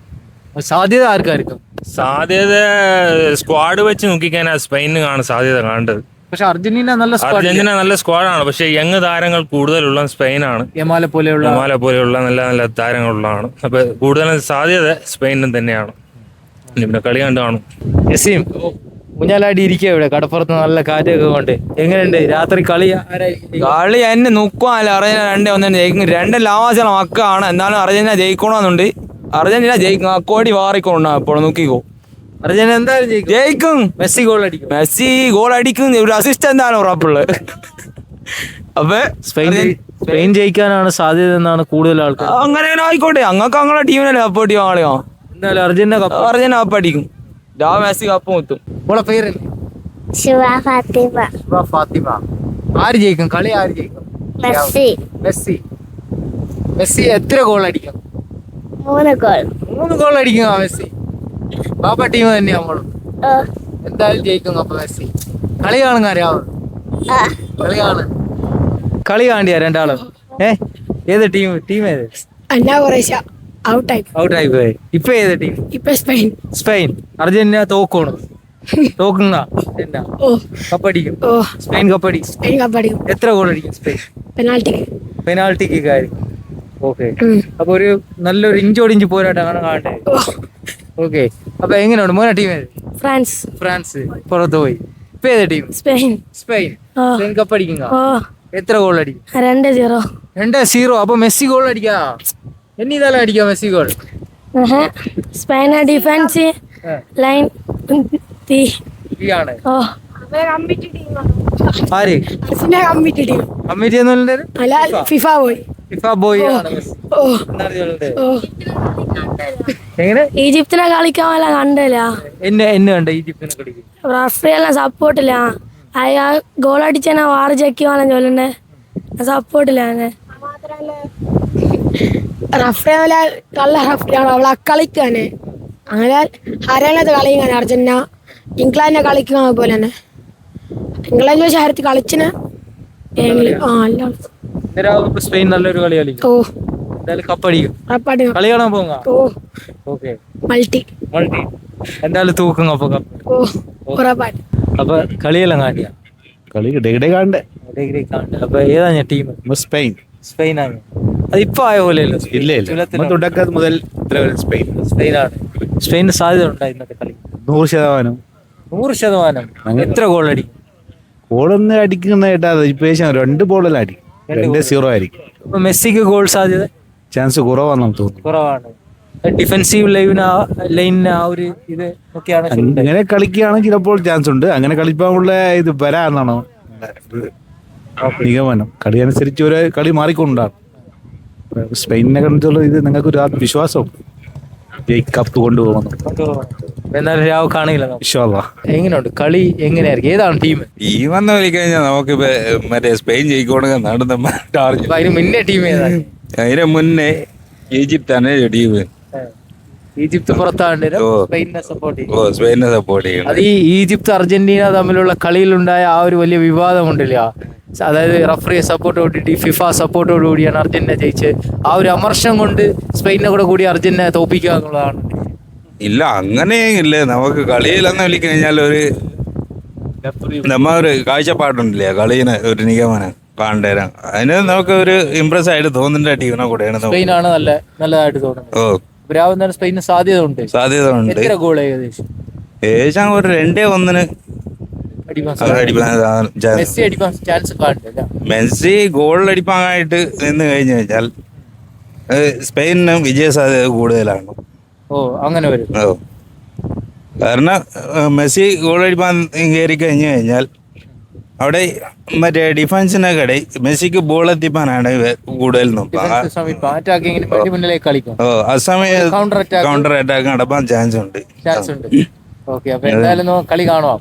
സാധ്യത ആർക്കായിരിക്കും? സാധ്യത സ്ക്വാഡ് വെച്ച് നോക്കിക്കഴിഞ്ഞാൽ സ്പെയിനാണ് സാധ്യത കാണേണ്ടത്. പക്ഷെ അർജന്റീന നല്ല അർജന്റീന നല്ല സ്ക്വാഡാണ്, പക്ഷെ യങ് താരങ്ങൾ കൂടുതലുള്ള സ്പെയിനാണ്. യമാലെ പോലെയുള്ള നല്ല നല്ല താരങ്ങളുള്ളതാണ്. അപ്പൊ കൂടുതലും സാധ്യത സ്പെയിനും തന്നെയാണ്. പിന്നെ കളി കണ്ടു കാണും. യസീം കുഞ്ഞാലാടി ഇരിക്കുക ഇവിടെ കടപ്പുറത്ത് നല്ല കാറ്റൊക്കെ കൊണ്ട്. എങ്ങനെയുണ്ട് രാത്രി കളി? കളി എന്നെ നോക്കുവാനല്ല അർജന്റീന 2-1 ജയിക്കും. 2 ലാവാസിയുള്ള മക്കാണ്. എന്നാലും അർജന്റീന ജയിക്കണമെന്നുണ്ട്. അർജന്റീന ജയിക്കും. അക്കോടി വാറിക്കൊണ്ടാ ഇപ്പോൾ നോക്കിക്കോ. അർജന്റീന എന്തായാലും ജയിക്കും. മെസ്സി ഗോൾ അടിക്കും. മെസ്സി ഗോൾ അടിക്കും. ഒരു അസിസ്റ്റ് എന്താണ് ഉറപ്പുള്ളത്. അപ്പൊ സ്പെയിൻ ജയിക്കാനാണ് സാധ്യത എന്നാണ് കൂടുതൽ ആൾക്കാർ. അങ്ങനെ ആയിക്കോട്ടെ, അങ്ങക്ക് ഞങ്ങളെ ടീമിനല്ലേ സപ്പോർട്ട് ചെയ്യാൻ ആളിയോ. എന്തായാലും അർജന്റീന കപ്പ് അടിക്കും. മെസ്സി കപ്പ് മുത്തും. ഓളെ പേര് ഫാത്തിമ. ആര് ജയിക്കും കളി? ആര് ജയിക്കും? മെസ്സി എത്ര ഗോൾ അടിക്കും? 3 ഗോൾ അടിക്കും മെസ്സി. ബാപ്പ ടീം തന്നെയാ നമ്മളും. എന്തായാലും ജയിക്കും. അപ്പൊ മെസ്സി കളി കാണുന്ന അറിയാവുന്നു. കളി കാണിയാ രണ്ടാളും? ഏത് ടീം ഏത്? ഔട്ടായി പോയി. ഇപ്പൊ ഏത് ടീം? സ്പെയിൻ. അർജന്റീന തോക്കണം. തോക്കുന്ന കപ്പടിക്കും. സ്പെയിൻ കപ്പടിക്കും. എത്ര ഗോൾ അടിക്കും സ്പെയിൻ? പെനാൾട്ടിക്ക് കാര്യം. ഓക്കെ. അപ്പൊ ഒരു നല്ലൊരു ഇഞ്ചോടിഞ്ച് പോരാട്ടമാണ് കാണേണ്ടത്. ഓക്കെ. അപ്പൊ എങ്ങനെയുണ്ട് മോനെ ടീം ഏത്? ഫ്രാൻസ് പുറത്ത് പോയി. ഇപ്പൊ ഏത് ടീം? സ്പെയിൻ കപ്പടിക്കുന്ന. എത്ര ഗോൾ അടിക്കും? 2-0. അപ്പൊ മെസ്സി ഗോൾ അടിക്കാ? എന്നീതാലും അടിക്കാം Messi goal. Spain defence line ആണ്. ആര് കമ്മിറ്റി ഫിഫ ബോയ് എങ്ങനെ? ഈജിപ്തിനെ കളിക്കാൻ കണ്ടില്ല. എന്നെ കണ്ട ഈജിപ്തിനെ കളിക്കും. റഫറി എല്ലാം സപ്പോർട്ടില്ല. അയാ ഗോൾ അടിച്ചാ വാറ് ചെക്കുവാനും ചൊല്ലണ്ടേ. സപ്പോർട്ടില്ല. റഫറി കള്ള റഫറിയാണ്. അവളെ കളിക്കാന് അങ്ങനെ ഹരിയാനത്തെ കളിക്കാണ്. അർജന്റീന ഇംഗ്ലണ്ടിനെ കളിക്കുന്ന പോലെ തന്നെ. ഇംഗ്ലണ്ട് വെച്ച് ഹരത്തി കളിച്ചിന്. സ്പെയിൻ നല്ലൊരു കളി കളിക്കും. എന്തായാലും കപ്പടിക്കും. കളി കാണാൻ പോകാം. ഓക്കെ. മൾട്ടി എന്തായാലും തൂക്കും. അപ്പൊ കളിയെല്ലാം കാണിയ കളി ഡിഗ്രി കാണണ്ടേ. അപ്പൊ ഏതാ ഞാൻ ടീം? സ്പെയിനാണ്. അത് ഇപ്പൊ ആയ പോലെയല്ലോ. ഇല്ല തുടക്കം മുതൽ സ്പെയിനാണ്. സ്പെയിന് സാധ്യത ഉണ്ടാ ഇന്നത്തെ കളി? 100%. 100%. എത്ര ഗോൾ അടിക്കും? ഗോളൊന്നും അടിക്കുന്നതായിട്ടാ ഇപ്രാവശ്യം 2 ബോളെല്ലാം അടിക്കും. 2-0 ആയിരിക്കും. അപ്പൊ മെസ്സിക്ക് ഗോൾ സാധ്യത ചാൻസ് കുറവാണെന്ന് തോന്നുന്നു. കുറവാണ്. ഡിഫെൻസീവ് ലൈനിന് ആ ഒരു ഇത് ഒക്കെയാണ്. അങ്ങനെ കളിക്കുകയാണെങ്കിൽ ചിലപ്പോൾ ചാൻസ് ഉണ്ട്. അങ്ങനെ കളിപ്പാനുള്ള ഇത് വരാന്നാണോ നിഗമനം. കളി അനുസരിച്ച് ഒരു കളി മാറിക്കൊണ്ടാണ്. സ്പെയിനിനെ കണ്ടിട്ടുള്ള ഇത് നിങ്ങൾക്ക് ഒരു വിശ്വാസം കപ്പ് കൊണ്ടുപോകുന്നു. എന്നാലും രാവ് കാണില്ല. എങ്ങനെയുണ്ട് കളി? എങ്ങനെയായിരിക്കും? ഏതാണ് ടീം? വന്ന് കളിക്കഴിഞ്ഞാൽ നമുക്ക് മറ്റേ സ്പെയിൻ ജയിക്കണമെങ്കിൽ നടന്ന അതിന് മുന്നേ ടീം ഏതാണ്? അതിന് മുന്നേ ഈജിപ്താണ് ടീം. ഈജിപ്ത് പുറത്താണ്ട് സ്പെയിനെ സപ്പോർട്ട് ചെയ്യും. അത് ഈ ഈജിപ്ത് അർജന്റീന തമ്മിലുള്ള കളിയിലുണ്ടായ ആ ഒരു വലിയ വിവാദമുണ്ടല്ല. അതായത് റഫറിയെ സപ്പോർട്ടോടുകൂടി ഫിഫ സപ്പോർട്ടോടുകൂടിയാണ് അർജന്റീന ജയിച്ചത്. ആ ഒരു അമർഷം കൊണ്ട് സ്പെയിനെ കൂടി അർജന്റീന തോപ്പിക്കുക എന്നുള്ളതാണ്. ഇല്ല, അങ്ങനെയില്ല. നമുക്ക് കളിയിലെന്ന് വിളിക്കഴിഞ്ഞാൽ ഒരു കാഴ്ചപ്പാടുണ്ടല്ലേ കളീന് ഒരു നിഗമനം കാണേരം. അതിന് നമുക്ക് ഒരു ഇംപ്രസ് ആയിട്ട് തോന്നുന്ന ടീമിനെ കൂടെയാണ് സ്പെയിനാണ് നല്ലതായിട്ട് തോന്നുന്നത്. സ്പെയിന് സാധ്യത ഉണ്ട്. എത്ര ഗോൾ ഏകദേശം? ഒരു 2-1 മെസ്സി ഗോൾ അടിപ്പാനായിട്ട് നിന്ന് കഴിഞ്ഞു കഴിഞ്ഞാൽ സ്പെയിനിന് വിജയ സാധ്യത കൂടുതലാണ്. അങ്ങനെ വരും. കാരണം മെസ്സി ഗോൾ അടിപ്പാൻ കയറി കഴിഞ്ഞു കഴിഞ്ഞാൽ അവിടെ മറ്റേ ഡിഫൻസിനൊക്കെ മെസ്സിക്ക് ബോൾ എത്തിപ്പാനാണ് കൂടുതൽ നോക്കുക. ആ സമയം കൗണ്ടർ അറ്റാക്ക് നടപ്പാൻ ചാൻസ് ഉണ്ട്. കളി കാണുവാ.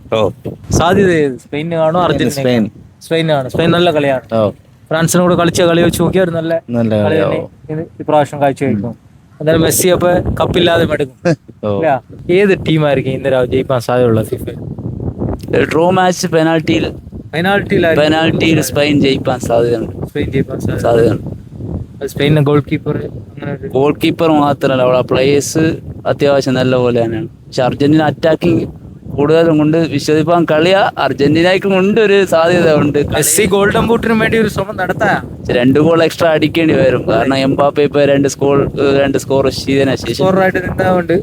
സാധ്യത സ്പെയിന് കാണോ അർജന്റീന? സ്പെയിൻ നല്ല കളിയാണ്. ഫ്രാൻസിനോട് കളിച്ച കളി വെച്ച് നോക്കിയാൽ നല്ല ഇപ്രാവശ്യം കാഴ്ച വയ്ക്കും. എന്തായാലും മെസ്സി അപ്പൊ കപ്പില്ലാതെ മടങ്ങും. ഏത് ടീമായിരിക്കും ഇന്ന് ജയിക്കാൻ സാധ്യതയുള്ള ഫിഫ? ഡ്രോ മാച്ച് പെനാൽറ്റിയിൽ സ്പെയിൻ ജയിക്കാൻ സാധ്യതയുണ്ട്. സ്പെയിനിലെ ഗോൾ കീപ്പർ അങ്ങനെ ഒരു ഗോൾ കീപ്പർ മാത്രമല്ല അവിടെ പ്ലേയേഴ്സ് അത്യാവശ്യം നല്ല പോലെ തന്നെയാണ്. പക്ഷെ അർജന്റീന അറ്റാക്കിങ് കൂടുതലും കൊണ്ട് വിശ്വസിപ്പാൻ കളിയാ അർജന്റീനയ്ക്കും ഉണ്ട് ഒരു സാധ്യത ഉണ്ട്. മെസ്സി ഗോൾഡൻ ബൂട്ടിന് വേണ്ടി ഒരു ശ്രമം നടത്താ 2 ഗോൾ എക്സ്ട്രാ അടിക്കേണ്ടി വരും. കാരണം എംബാപ്പെ ഇപ്പൊ 2 സ്കോർ ചെയ്തതിനു ശേഷം സ്കോറായിട്ട് നിന്നതുകൊണ്ട്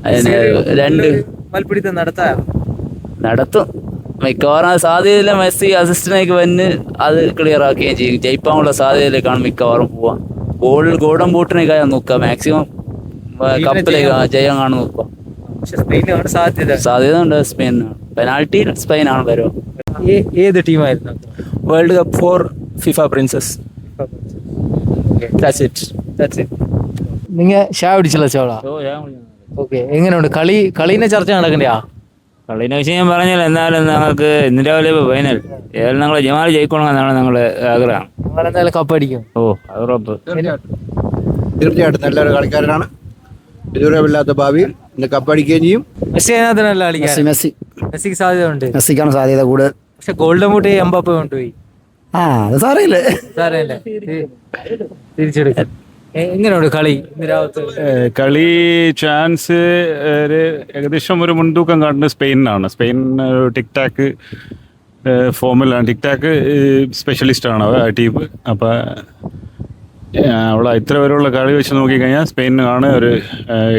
അതിന് 2 മൽപ്പിടുത്തം നടത്താ നടത്തും. മിക്കവാറും സാധ്യതയില്ല. മെസ്സി അസിസ്റ്റന്റേക്ക് വന്ന് അത് ക്ലിയർ ആക്കുകയും ചെയ്യും. ജയിപ്പാനുള്ള സാധ്യതയിലേക്കാണ് മിക്കവാറും പോവാം. ഗോൾഡൻ ബൂട്ടിനേക്കാൾ നോക്കുക. മാക്സിമം കപ്പിലേക്ക് ജയം കാണും നോക്കുക. സ്പെയിനാണ് സാധ്യത ഉണ്ട്. സ്പെയിനാണ് പെനാൾട്ടി. സ്പെയിനാണ് വരും. ഏത് ടീമായിരുന്നു? World cup for FIFA princess. നിങ്ങൾ ഷാ പിടിച്ചല്ലോ ചോള. ഓക്കെ, എങ്ങനെയുണ്ട് കളീനെ ചർച്ച നടക്കണ്ടയാ? കളിനെ വിഷയം ഞാൻ പറഞ്ഞല്ലോ. എന്നാലും ഞങ്ങൾക്ക് ഇന്ന് രാവിലെ ഫൈനൽ ഏതായാലും ഞങ്ങളെ ജമാൽ ജയിക്കണമെന്നാണ് ഞങ്ങളുടെ ആഗ്രഹം. എന്തായാലും കപ്പ് അടിക്കും. ഓ അത് ഉറപ്പ്. തീർച്ചയായിട്ടും നല്ലൊരു കളിക്കാരനാണ്. ഇതുവരെയില്ലാത്ത ഭാവിയിൽ ഇന്ന് കപ്പടിക്കുകയും ചെയ്യും. മെസ്സി അതിനകത്തല്ല കളിക്കാൻ. മെസ്സിക്ക് സാധ്യത ഉണ്ട്. മെസ്സിക്കാണ് സാധ്യത കൂടുതൽ. പക്ഷെ ഗോൾഡൻ ബൂട്ട് എംബാപ്പെ കൊണ്ടുപോയി. അത് സാരമില്ലേ. തിരിച്ചെടുക്കാൻ എങ്ങനെയുണ്ട് കളി ഇന്ന് രാവിലത്തെ? കളി ചാൻസ് ഏകദേശം ഒരു മുൻതൂക്കം കാണുന്നത് സ്പെയിനാണ്. സ്പെയിൻ ടിക് ടാക്ക് ഫോമിലാണ്. ടിക് ടാക്ക് സ്പെഷ്യലിസ്റ്റാണ് ആ ടീം. അപ്പം അവിടെ ഇത്ര വരെയുള്ള കളി വെച്ച് നോക്കിക്കഴിഞ്ഞാൽ സ്പെയിനാണ് ഒരു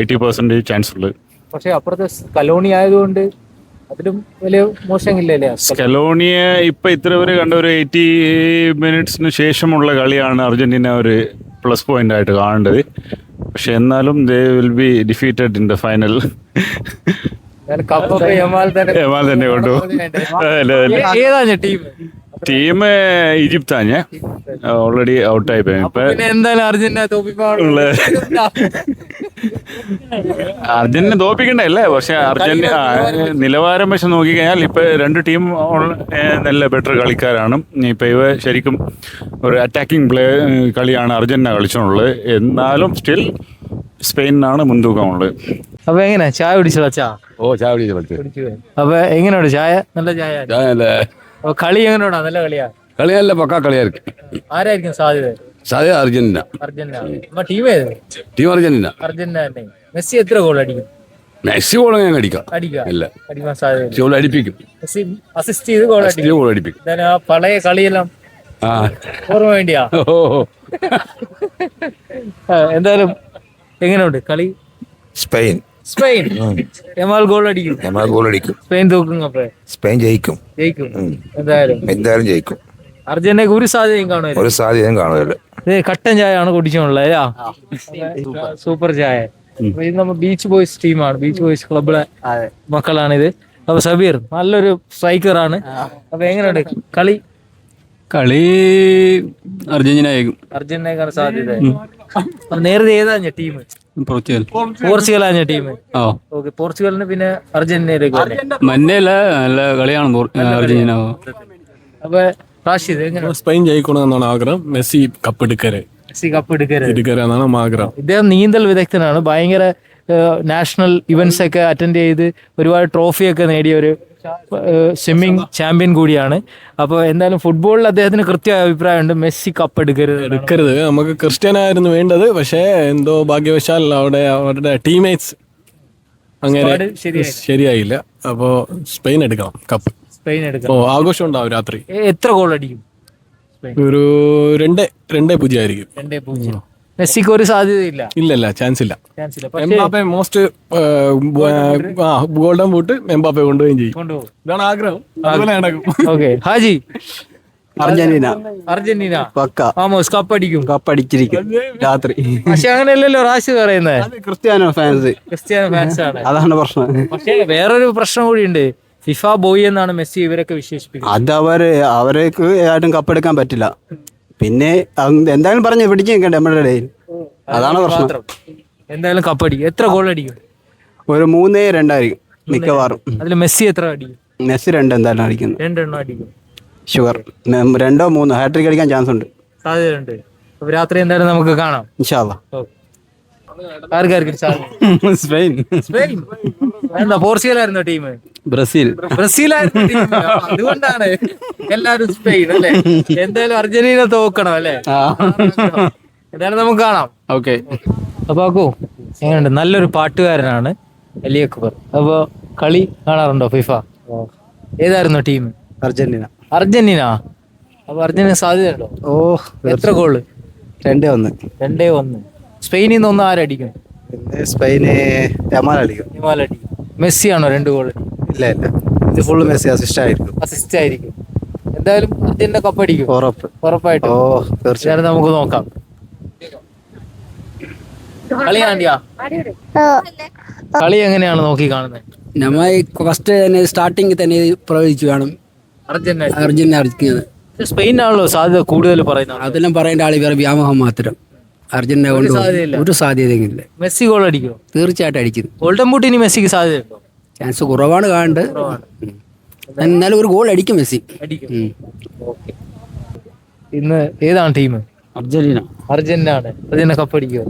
80% ചാൻസ് ഉള്ളത്. പക്ഷെ അപ്പുറത്തെ സ്കലോണി ആയതുകൊണ്ട് അതിലും വലിയ മോശമില്ലല്ലേ? സ്കലോണിയെ ഇപ്പം ഇത്ര വരെ കണ്ട ഒരു 80 മിനിറ്റ്സിന് ശേഷമുള്ള കളിയാണ് അർജന്റീന ഒരു പ്ലസ് പോയിന്റ് ആയിട്ട് കാണേണ്ടത്. പക്ഷെ എന്നാലും they will be defeated in the final. Yamal തന്നെ കൊണ്ടുപോകും. ടീം ഈജിപ്താണ്. ഓൾറെഡി ഔട്ടായി പോയി. ഇപ്പൊ എന്തായാലും അർജന്റീന അർജന്റീന തോപ്പിക്കണ്ടല്ലേ? പക്ഷെ അർജന്റീന നിലവാരം വെച്ച് നോക്കിക്കഴിഞ്ഞാൽ ഇപ്പൊ 2 ടീം നല്ല ബെറ്റർ കളിക്കാരാണ്. ഇപ്പൊ ഇവ ശരിക്കും ഒരു അറ്റാക്കിംഗ് കളിയാണ് അർജന്റീന കളിച്ചിട്ടുള്ളത്. എന്നാലും സ്റ്റിൽ സ്പെയിനാണ് മുൻതൂക്കമുള്ളത്. അപ്പൊ എങ്ങനെ ചായ കുടിച്ചോ? ചായ കുടിച്ചു. അപ്പൊ എങ്ങനെയുണ്ട് ചായ? നല്ല ചായ. അപ്പൊ കളി എങ്ങനെയുണ്ടാ? നല്ല കളിയാ? കളി നല്ല പക്കാ കളിയായിരിക്കും. ആരായിരിക്കും സാധ്യത? അർജന്റീന. ടീം ഏത്? Team Argentina. അർജന്റീന തന്നെ. മെസ്സി എത്ര ഗോൾ അടിക്കും? മെസ്സി ഗോൾ ഞാൻ അടിക്കാം. അടിക്കാൻ സാധ്യത അടിപ്പിക്കും. മെസ്സി അസിസ്റ്റ് ചെയ്ത് ഗോൾ അടിപ്പിക്കും. ആ പഴയ കളിയെല്ലാം ഓർമ്മ വേണ്ടിയാ? എന്തായാലും എങ്ങനെയുണ്ട് കളി? സ്പെയിൻ യമാൽ ഗോൾ അടിക്കും. സ്പെയിൻ തോക്കും. സ്പെയിൻ ജയിക്കും. എന്തായാലും ജയിക്കും. അർജന്റീനക്ക് ഒരു സാധ്യതയും കാണുമല്ലോ. കട്ടൻ ചായ ആണ് കുടിച്ചുള്ളത്. സൂപ്പർ ചായ. ഇത് നമ്മൾ ബീച്ച് ബോയ്സ് ടീമാണ്. ബീച്ച് ബോയ്സ് ക്ലബിലെ മക്കളാണിത്. അപ്പൊ സബീർ നല്ലൊരു സ്ട്രൈക്കറാണ്. അപ്പൊ എങ്ങനെയുണ്ട് കളി? അർജന്റീനക്കാണ് സാധ്യത. നേരത്തെ ഏതാ ടീം? പോർച്ചുഗലാണ് ടീം. ഓക്കെ, പോർച്ചുഗലിന് പിന്നെ അർജന്റീനയിലേക്ക് നല്ല കളിയാണ് അർജന്റീന. അപ്പൊ റാഷിദ് എങ്ങനെ? സ്പെയിൻ ജയിക്കണമെന്നാണ് ആഗ്രഹം. മെസ്സി കപ്പ് എടുക്കരുതെന്നാണ് ആഗ്രഹം. ഇദ്ദേഹം നീന്തൽ വിദഗ്ധനാണ്. ഭയങ്കര നാഷണൽ ഇവന്റ്സ് ഒക്കെ അറ്റൻഡ് ചെയ്ത് ഒരുപാട് ട്രോഫിയൊക്കെ നേടിയ ഒരു സ്വിമ്മിങ് ചാമ്പ്യൻ കൂടിയാണ്. അപ്പോൾ എന്തായാലും ഫുട്ബോളിൽ അദ്ദേഹത്തിന് കൃത്യമായ അഭിപ്രായമുണ്ട്. മെസ്സി കപ്പ് എടുക്കരുത്. നമുക്ക് ക്രിസ്ത്യാനായിരുന്നു വേണ്ടത്. പക്ഷേ എന്തോ ഭാഗ്യവശാൽ അവരുടെ ടീംമേറ്റ്സ് അങ്ങനെ ശരിയായില്ല. അപ്പോൾ സ്പെയിൻ എടുക്കണം കപ്പ്. ആഘോഷം ഉണ്ടാവും രാത്രി. എത്ര ഗോൾ അടിക്കും? ഒരു 2-0 ആയിരിക്കും. 2-0. മെസ്സിക്ക് ഒരു സാധ്യതയില്ല. ഇല്ല, ചാൻസ് ഇല്ല. Mbappe most golden boot Mbappe കൊണ്ടുപോവുകയും ചെയ്യും. ഇതാണ് ആഗ്രഹം. അതുപോലെ നടക്കും. ഓക്കെ, ഹാജി. അർജന്റീന പക്ക കപ്പ് അടിച്ചിരിക്കും രാത്രി. പക്ഷെ അങ്ങനെയല്ലല്ലോ റാഷി പറയുന്നത്. ക്രിസ്ത്യാനോ ഫാൻസ് ആണ്. അതാണ് പ്രശ്നം. പക്ഷെ വേറൊരു പ്രശ്നം കൂടിയുണ്ട്. ഫിഫ ബോയ് എന്നാണ് മെസ്സി ഇവരൊക്കെ വിശേഷിപ്പിക്കുന്നത്. അത് അവർക്ക് ആയിട്ടും കപ്പെടുക്കാൻ പറ്റില്ല. പിന്നെ എന്തായാലും പറഞ്ഞു പിടിച്ചു നിൽക്കണ്ടേ നമ്മുടെ ഇടയിൽ. അതാണ് പ്രശ്നം. എന്തായാലും കപ്പടിക്കും. എത്ര ഗോൾ അടിക്കും? ഒരു 3-2 ആയിരിക്കും മിക്കവാറും. അതിൽ മെസ്സി എത്ര അടിക്കും? മെസ്സി 2 എന്തായാലും അടിക്കുന്നു. 2 അടിക്കും. ഷുവർ. 2-3 ഹാട്രിക് അടിക്കാൻ ചാൻസ് ഉണ്ട്, സാധ്യതയുണ്ട്. അപ്പൊ രാത്രി എന്തായാലും നമുക്ക് കാണാം ഇൻഷാ അല്ലാഹ്. സ്പെയിൻ. എന്താ പോർച്ചുഗലായിരുന്നോ ടീം? ബ്രസീലായിരുന്നു ടീം. അതുകൊണ്ടാണ് എല്ലാരും സ്പെയിൻ അല്ലേ? എന്തായാലും അർജന്റീന തോക്കണം അല്ലേ? എന്തായാലും നമുക്ക് കാണാം. ഓക്കെ. അപ്പൊ ആക്കൂ എങ്ങനെയുണ്ട്? നല്ലൊരു പാട്ടുകാരനാണ് അലി അക്ബർ. അപ്പൊ കളി കാണാറുണ്ടോ ഫിഫ? ഏതായിരുന്നു ടീം? അർജന്റീന. അർജന്റീന. അപ്പൊ അർജന്റീന സാധ്യതയുണ്ടോ? എത്ര ഗോള്? 2-1. 2-1. സ്പെയിനിൽ നിന്ന് ഒന്ന് ആരടിക്കും? പിന്നെ സ്പെയിന് യമാൽ അടിക്കും. യമാൽ അടിക്കും. മെസ്സി ആണോ 2 ഗോൾ? ഇല്ല ഇത് ഫുള്ള് മെസ്സി അസിസ്റ്റ് ആയിരിക്കും. അസിസ്റ്റ് ആയിരിക്കും. എന്തായാലും അർജന്റീന കപ്പടിക്കും ഉറപ്പ്. ഉറപ്പായിട്ടും. തീർച്ചയായും നമുക്ക് നോക്കാം. കളി കാണ്ടിയാ? കളി എങ്ങനെയാണ് നോക്കി കാണുന്നത്? നമ്മ ഫസ്റ്റ് തന്നെ സ്റ്റാർട്ടിങ് തന്നെ പ്രവചിച്ചു വേണം അർജന്റീന അടിക്കുന്നത്. സ്പെയിനാണല്ലോ സാധ്യത കൂടുതൽ പറയുന്നത്. അതെല്ലാം പറയേണ്ട ആള് വേറെ വ്യാമോഹം മാത്രം. അർജന്റീന കൊണ്ട് ഒരു സാധ്യതയില്ല. മെസ്സി ഗോൾ അടിക്കുമോ? തീർച്ചയായിട്ടും അടിക്കുന്നു. ഗോൾഡൻ ബൂട്ട് ഇനി മെസ്സിക്ക് സാധ്യതയുണ്ടോ? ചാൻസ് കുറവാണ് കാണേണ്ടത്. എന്നാലും ഒരു ഗോൾ അടിക്കും മെസ്സി. ഇന്ന് ഏതാണ് ടീം? അർജന്റീന. അർജന്റീന ആണ്. അർജന്റീന കപ്പടിക്കുമോ?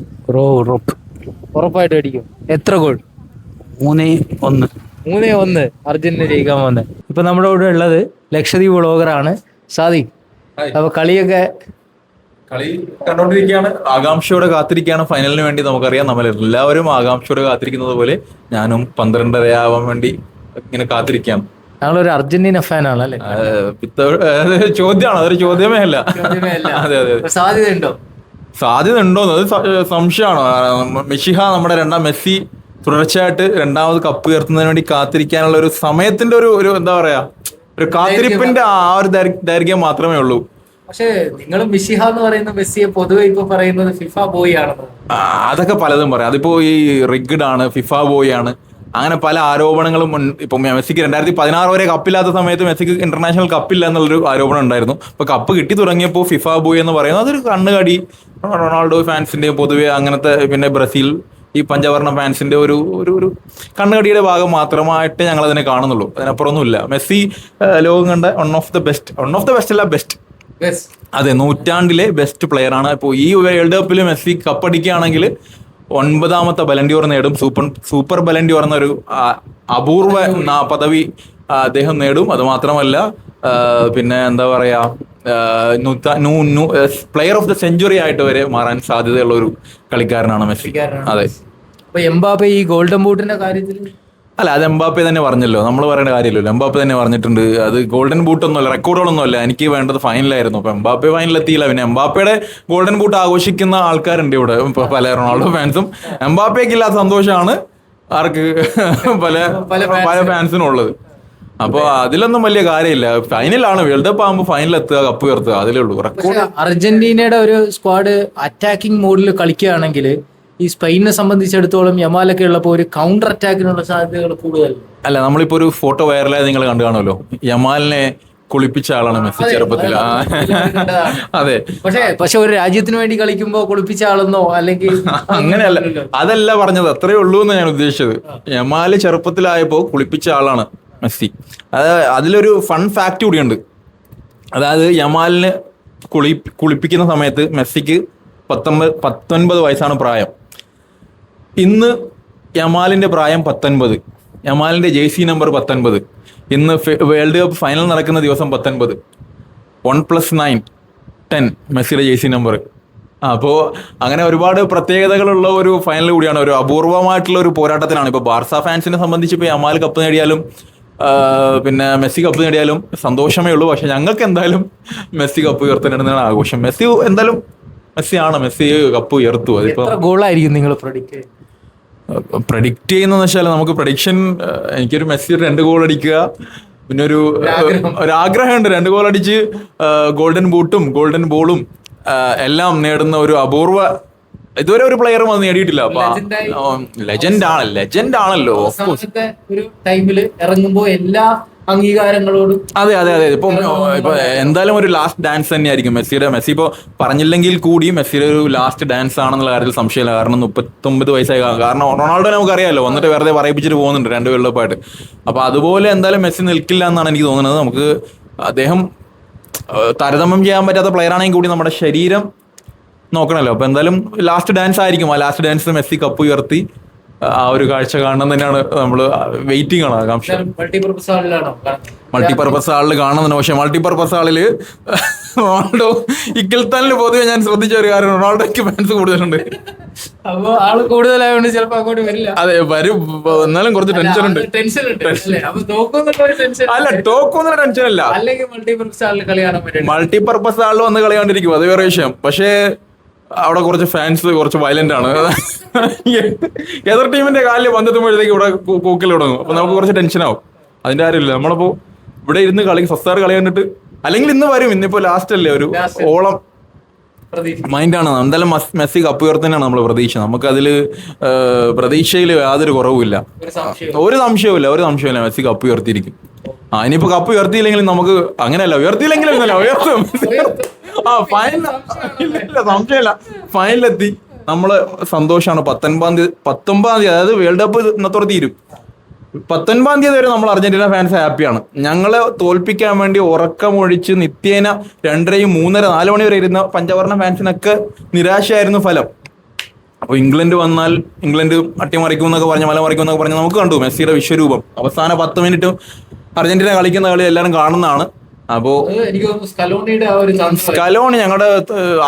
ഉറപ്പായിട്ടും അടിക്കും. എത്ര ഗോൾ? 3-1. 3-1 അർജന്റീന ജയിക്കാൻ പോകുന്നത്. ഇപ്പൊ നമ്മുടെ കൂടെ ഉള്ളത് ലക്ഷദ്വീപ് വ്ളോഗറാണ് സാദിഖ്. അപ്പൊ കളി കണ്ടോണ്ടിരിക്കുകയാണ്, ആകാംക്ഷയോടെ കാത്തിരിക്കുകയാണ് ഫൈനലിന് വേണ്ടി. നമുക്കറിയാം നമ്മൾ എല്ലാവരും ആകാംക്ഷയോടെ കാത്തിരിക്കുന്നത് പോലെ ഞാനും 12:30 ആവാൻ വേണ്ടി ഇങ്ങനെ കാത്തിരിക്കുകയാണ്. ഞങ്ങളൊരു അർജന്റീന ഫാനാണ് അല്ലേ? ചോദ്യമാണ്, അതൊരു ചോദ്യമേ അല്ല. അതെ അതെ. സാധ്യതയുണ്ടോ? സാധ്യത ഉണ്ടോന്ന് അത് സംശയമാണ്. നമ്മുടെ മെസ്സി തുടർച്ചയായിട്ട് 2ാമത് കപ്പ് ഉയർത്തുന്നതിന് വേണ്ടി കാത്തിരിക്കാനുള്ള ഒരു സമയത്തിന്റെ ഒരു എന്താ പറയാ, ഒരു കാത്തിരിപ്പിന്റെ ആ ഒരു ദൈർഘ്യം മാത്രമേ ഉള്ളൂ. പക്ഷേ നിങ്ങൾ മിഷിഹ എന്ന് പറയുന്ന മെസ്സിയെ പൊതുവെ ഇപ്പൊ പറയുന്നത് ഫിഫ ബോയ് ആണെന്ന്. അതൊക്കെ പലതും പറയാം. അതിപ്പോ ഈ റിഗ്ഡ് ആണ്, ഫിഫ ബോയ് ആണ്, അങ്ങനെ പല ആരോപണങ്ങളും. ഇപ്പൊ മെസ്സിക്ക് 2016 വരെ കപ്പില്ലാത്ത സമയത്ത് മെസ്സിക്ക് ഇന്റർനാഷണൽ കപ്പില്ല എന്നുള്ളൊരു ആരോപണം ഉണ്ടായിരുന്നു. ഇപ്പൊ കപ്പ് കിട്ടി തുടങ്ങിയപ്പോൾ ഫിഫ ബോയ് എന്ന് പറയുന്നത് അതൊരു കണ്ണുകടി. റൊണാൾഡോ ഫാൻസിന്റെ പൊതുവെ അങ്ങനത്തെ, പിന്നെ ബ്രസീൽ ഈ പഞ്ചവർണ്ണ ഫാൻസിന്റെ ഒരു കണ്ണുകടിയുടെ ഭാഗം മാത്രമായിട്ട് ഞങ്ങൾ അതിനെ കാണുന്നുള്ളൂ. അതിനപ്പുറമൊന്നുമില്ല. മെസ്സി ലോകം കണ്ട വൺ ഓഫ് ദ ബെസ്റ്റ് അല്ല ബെസ്റ്റ്. അതെ, നൂറ്റാണ്ടിലെ ബെസ്റ്റ് പ്ലെയർ ആണ്. ഇപ്പോൾ ഈ വേൾഡ് കപ്പിൽ മെസ്സി കപ്പടിക്കുകയാണെങ്കിൽ 9ാമത്തെ ബലൻഡിയോർ നേടും. സൂപ്പർ ബലൻഡിയോർ എന്നൊരു അപൂർവ പദവി അദ്ദേഹം നേടും. അത് മാത്രമല്ല പിന്നെ എന്താ പറയാ, പ്ലെയർ ഓഫ് ദ സെഞ്ചുറി ആയിട്ട് വരെ മാറാൻ സാധ്യതയുള്ള ഒരു കളിക്കാരനാണ് മെസ്സി. അതെ. അപ്പൊ എംബാപ്പെ ഈ ഗോൾഡൻ ബൂട്ടിന്റെ കാര്യത്തിൽ അല്ല, അത് എംബാപ്പെ തന്നെ പറഞ്ഞല്ലോ, നമ്മൾ പറയേണ്ട കാര്യമില്ലല്ലോ. എംബാപ്പെ തന്നെ പറഞ്ഞിട്ടുണ്ട് അത് ഗോൾഡൻ ബൂട്ടൊന്നുമല്ല, റെക്കോർഡുകളൊന്നുമല്ല, എനിക്ക് വേണ്ടത് ഫൈനലായിരുന്നു. അപ്പൊ എംബാപ്പെ ഫൈനലെത്തിയില്ല. പിന്നെ എംബാപ്പയുടെ ഗോൾഡൻ ബൂട്ട് ആഘോഷിക്കുന്ന ആൾക്കാരുണ്ട് ഇവിടെ, പല റൊണാൾഡോ ഫാൻസും. എംബാപ്പയ്ക്ക് ഇല്ലാത്ത സന്തോഷമാണ് ആർക്ക് പല ഫാൻസിനും ഉള്ളത്. അപ്പോൾ അതിലൊന്നും വലിയ കാര്യമില്ല. ഫൈനലാണ്, വേൾഡ് കപ്പ് ആകുമ്പോൾ ഫൈനലെത്തുക, കപ്പ് ഉയർത്തുക, അതിലേ ഉള്ളൂ. റെക്കോർഡ് അർജന്റീനയുടെ ഒരു സ്ക്വാഡ് അറ്റാക്കിംഗ് മോഡിൽ കളിക്കുകയാണെങ്കിൽ ഈ സ്പെയിനെ സംബന്ധിച്ചിടത്തോളം യമാലൊക്കെ ഉള്ളപ്പോൾ ഒരു കൗണ്ടർ അറ്റാക്കിനുള്ള സാധ്യതകൾ കൂടുതൽ. അല്ല, നമ്മളിപ്പോ ഒരു ഫോട്ടോ വൈറലായി നിങ്ങൾ കണ്ടു കാണുമല്ലോ, യമാലിനെ കുളിപ്പിച്ച ആളാണ് മെസ്സി ചെറുപ്പത്തിൽ. അതെ. പക്ഷെ ഒരു രാജ്യത്തിന് വേണ്ടി കളിക്കുമ്പോ കുളിപ്പിച്ച ആളെന്നോ അല്ലെങ്കിൽ അങ്ങനെയല്ല, അതല്ല പറഞ്ഞത്, അത്രേ ഉള്ളൂ എന്ന് ഞാൻ ഉദ്ദേശിച്ചത്. യമാല് ചെറുപ്പത്തിലായപ്പോ കുളിപ്പിച്ച ആളാണ് മെസ്സി. അതിലൊരു ഫൺ ഫാക്ട് കൂടിയുണ്ട്. അതായത് യമാലിന് കുളിപ്പിക്കുന്ന സമയത്ത് മെസ്സിക്ക് 19 വയസ്സാണ് പ്രായം. ഇന്ന് യമാലിന്റെ പ്രായം 19. യമാലിന്റെ ജേഴ്സി നമ്പർ 19. ഇന്ന് വേൾഡ് കപ്പ് ഫൈനൽ നടക്കുന്ന ദിവസം 19. 1+9 10 മെസ്സിയുടെ ജേഴ്സി നമ്പർ. അപ്പോൾ അങ്ങനെ ഒരുപാട് പ്രത്യേകതകളുള്ള ഒരു ഫൈനൽ കൂടിയാണ്. ഒരു അപൂർവമായിട്ടുള്ള ഒരു പോരാട്ടത്തിനാണ്. ഇപ്പോൾ ബാർസ ഫാൻസിനെ സംബന്ധിച്ച് ഇപ്പോൾ യമാൽ കപ്പ് നേടിയാലും പിന്നെ മെസ്സി കപ്പ് നേടിയാലും സന്തോഷമേ ഉള്ളൂ. പക്ഷെ ഞങ്ങൾക്ക് എന്തായാലും മെസ്സി കപ്പ് ഉയർത്തുന്നതാണ് ആഘോഷം. മെസ്സി കപ്പ് ഉയർത്തു. അതിപ്പോ ഗോളായിരിക്കും നിങ്ങൾ പ്രഡിക്റ്റ് ചെയ്യുന്നതെന്ന് വെച്ചാൽ നമുക്ക് പ്രഡിക്ഷൻ, എനിക്കൊരു മെസ്സി 2 ഗോൾ അടിക്കുക, പിന്നെ ഒരു ആഗ്രഹമുണ്ട് 2 ഗോൾ അടിച്ച് ഗോൾഡൻ ബൂട്ടും ഗോൾഡൻ ബോളും എല്ലാം നേടുന്ന ഒരു അപൂർവ, ഇതുവരെ ഒരു പ്ലെയറും അത് നേടിയിട്ടില്ല. അപ്പൊ ലെജൻഡ് ആണല്ലോ. ഒരു ടൈമിൽ ഇറങ്ങുമ്പോ എല്ലാ അംഗീകാരങ്ങളോടും. അതെ. ഇപ്പൊ എന്തായാലും ഒരു ലാസ്റ്റ് ഡാൻസ് തന്നെയായിരിക്കും മെസ്സിയുടെ. മെസ്സി ഇപ്പോൾ പറഞ്ഞില്ലെങ്കിൽ കൂടി മെസ്സിയുടെ ഒരു ലാസ്റ്റ് ഡാൻസ് ആണെന്നുള്ള കാര്യത്തിൽ സംശയമില്ല. കാരണം 39 വയസ്സായി. കാരണം റൊണാൾഡോ നമുക്കറിയാമല്ലോ, വന്നിട്ട് വെറുതെ പറയിപ്പിച്ചിട്ട് പോകുന്നുണ്ട് 2 വേൾഡ് കപ്പായിട്ട്. അപ്പൊ അതുപോലെ എന്തായാലും മെസ്സി നിൽക്കില്ല എന്നാണ് എനിക്ക് തോന്നുന്നത്. നമുക്ക് അദ്ദേഹം താരതമ്യം ചെയ്യാൻ പറ്റാത്ത പ്ലെയർ ആണെങ്കിൽ കൂടി നമ്മുടെ ശരീരം നോക്കണമല്ലോ. അപ്പൊ എന്തായാലും ലാസ്റ്റ് ഡാൻസ് ആയിരിക്കും. ആ ലാസ്റ്റ് ഡാൻസ് മെസ്സി കപ്പ് ഉയർത്തി ആ ഒരു കാഴ്ച കാണണം തന്നെയാണ് നമ്മൾ വെയിറ്റിംഗ് ആണ് ആകാംക്ഷ. മൾട്ടിപർപ്പസ് ഹാളിലാണോ? മൾട്ടിപർപ്പസ് ഹാളിൽ കാണുന്നുണ്ട്. പക്ഷെ മൾട്ടിപർപ്പസ് ഹാളിൽ റൊണാൾഡോ ഇക്കൽത്താനിൽ പൊതുവെ ഞാൻ ശ്രദ്ധിച്ച ഒരു കാര്യം, റൊണാൾഡോയ്ക്ക് ഫാൻസ് കൂടുതലുണ്ട്. അപ്പൊ ആള് കൂടുതലായതുകൊണ്ട് ചിലപ്പോ അങ്ങോട്ട് വരില്ല. അതെ വരും, എന്നാലും കുറച്ച് ടെൻഷൻ ഉണ്ട്. അല്ല തോക്കൊന്നും ടെൻഷൻ അല്ല. അല്ലെങ്കിൽ മൾട്ടിപർപ്പസ് ഹാളിൽ കളി കാണാൻ പറ്റും. മൾട്ടിപർപ്പസ് ഹാളിൽ വന്ന് കളി കണ്ടിരിക്കും, അത് വേറെ വിഷയം. പക്ഷേ അവിടെ കുറച്ച് ഫാൻസ് കുറച്ച് വയലന്റ് ആണ്. എതിർ ടീമിന്റെ കാലിൽ വന്നെത്തുമ്പോഴത്തേക്ക് ഇവിടെ കൂക്കൽ തുടങ്ങും. അപ്പൊ നമുക്ക് കുറച്ച് ടെൻഷൻ ആവും. അതിന്റെ കാര്യമില്ല. നമ്മളിപ്പോ ഇവിടെ ഇരുന്ന് ഫസ്റ്റ് കളി കണ്ടിട്ട്, അല്ലെങ്കിൽ ഇന്ന് വരും, ഇന്നിപ്പോ ലാസ്റ്റ് അല്ലേ, ഒരു ഓളം മൈൻഡാണ്. എന്തായാലും മെസ്സി കപ്പ് ഉയർത്തന്നെയാണ് നമ്മൾ പ്രതീക്ഷ. നമുക്കതിൽ പ്രതീക്ഷയിൽ യാതൊരു കുറവുമില്ല, ഒരു സംശയമില്ല. മെസ്സി കപ്പ് ഉയർത്തിയിരിക്കും. ഇനിയിപ്പോ കപ്പ് ഉയർത്തിയില്ലെങ്കിലും നമുക്ക് അങ്ങനെയല്ല, ഉയർത്തിയില്ലെങ്കിലും ഉയർത്തും. സംശയമില്ല, ഫൈനലെത്തി നമ്മള് സന്തോഷമാണ്. 19 അതായത് വേൾഡ് കപ്പ് ഇന്നത്തോടെ തീരും. 19 വരെ നമ്മൾ അർജന്റീന ഫാൻസ് ഹാപ്പിയാണ്. ഞങ്ങളെ തോൽപ്പിക്കാൻ വേണ്ടി ഉറക്കമൊഴിച്ച് നിത്യേന 2:30, 3:30, 4 മണി വരെ ഇരുന്ന പഞ്ചവർണ്ണ ഫാൻസിനൊക്കെ നിരാശയായിരുന്നു ഫലം. അപ്പോൾ ഇംഗ്ലണ്ട് വന്നാൽ ഇംഗ്ലണ്ട് അട്ടിമറിക്കും എന്നൊക്കെ പറഞ്ഞ് മലമറിക്കും എന്നൊക്കെ പറഞ്ഞ് നമുക്ക് കണ്ടു മെസ്സിയുടെ വിശ്വരൂപം. അവസാന 10 മിനിറ്റും അർജന്റീന കളിക്കുന്ന കളി എല്ലാവരും കാണുന്നതാണ്. അപ്പോൾ സ്കലോണി ഞങ്ങളുടെ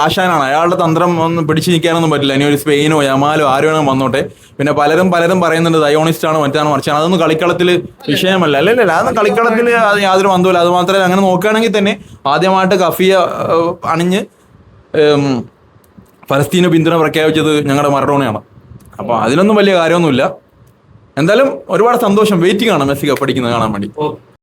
ആശാനാണ്. അയാളുടെ തന്ത്രം ഒന്നും പിടിച്ചു നിൽക്കാനൊന്നും പറ്റില്ല. ഇനി ഒരു സ്പെയിനോ യമാലോ ആര് വേണം വന്നോട്ടെ. പിന്നെ പലരും പറയുന്നുണ്ട് ദയോണിസ്റ്റാണ്, മറ്റാണ്, മറിച്ചാണ്. അതൊന്നും കളിക്കളത്തിൽ വിഷയമല്ല. അല്ലല്ല, അതൊന്നും കളിക്കളത്തിൽ അത് യാതൊരു ബന്ധമില്ല. അത് മാത്രമല്ല, അങ്ങനെ നോക്കുകയാണെങ്കിൽ തന്നെ ആദ്യമായിട്ട് കഫിയ അണിഞ്ഞ് ഫലസ്തീന് പിന്തുണ പ്രഖ്യാപിച്ചത് ഞങ്ങളുടെ മറഡോണയാണ്. അപ്പോൾ അതിലൊന്നും വലിയ കാര്യമൊന്നുമില്ല. എന്തായാലും ഒരുപാട് സന്തോഷം. വെയിറ്റിംഗ് ആണ് മെസ്സി കപ്പടിക്കുന്നത് കാണാൻ വേണ്ടി.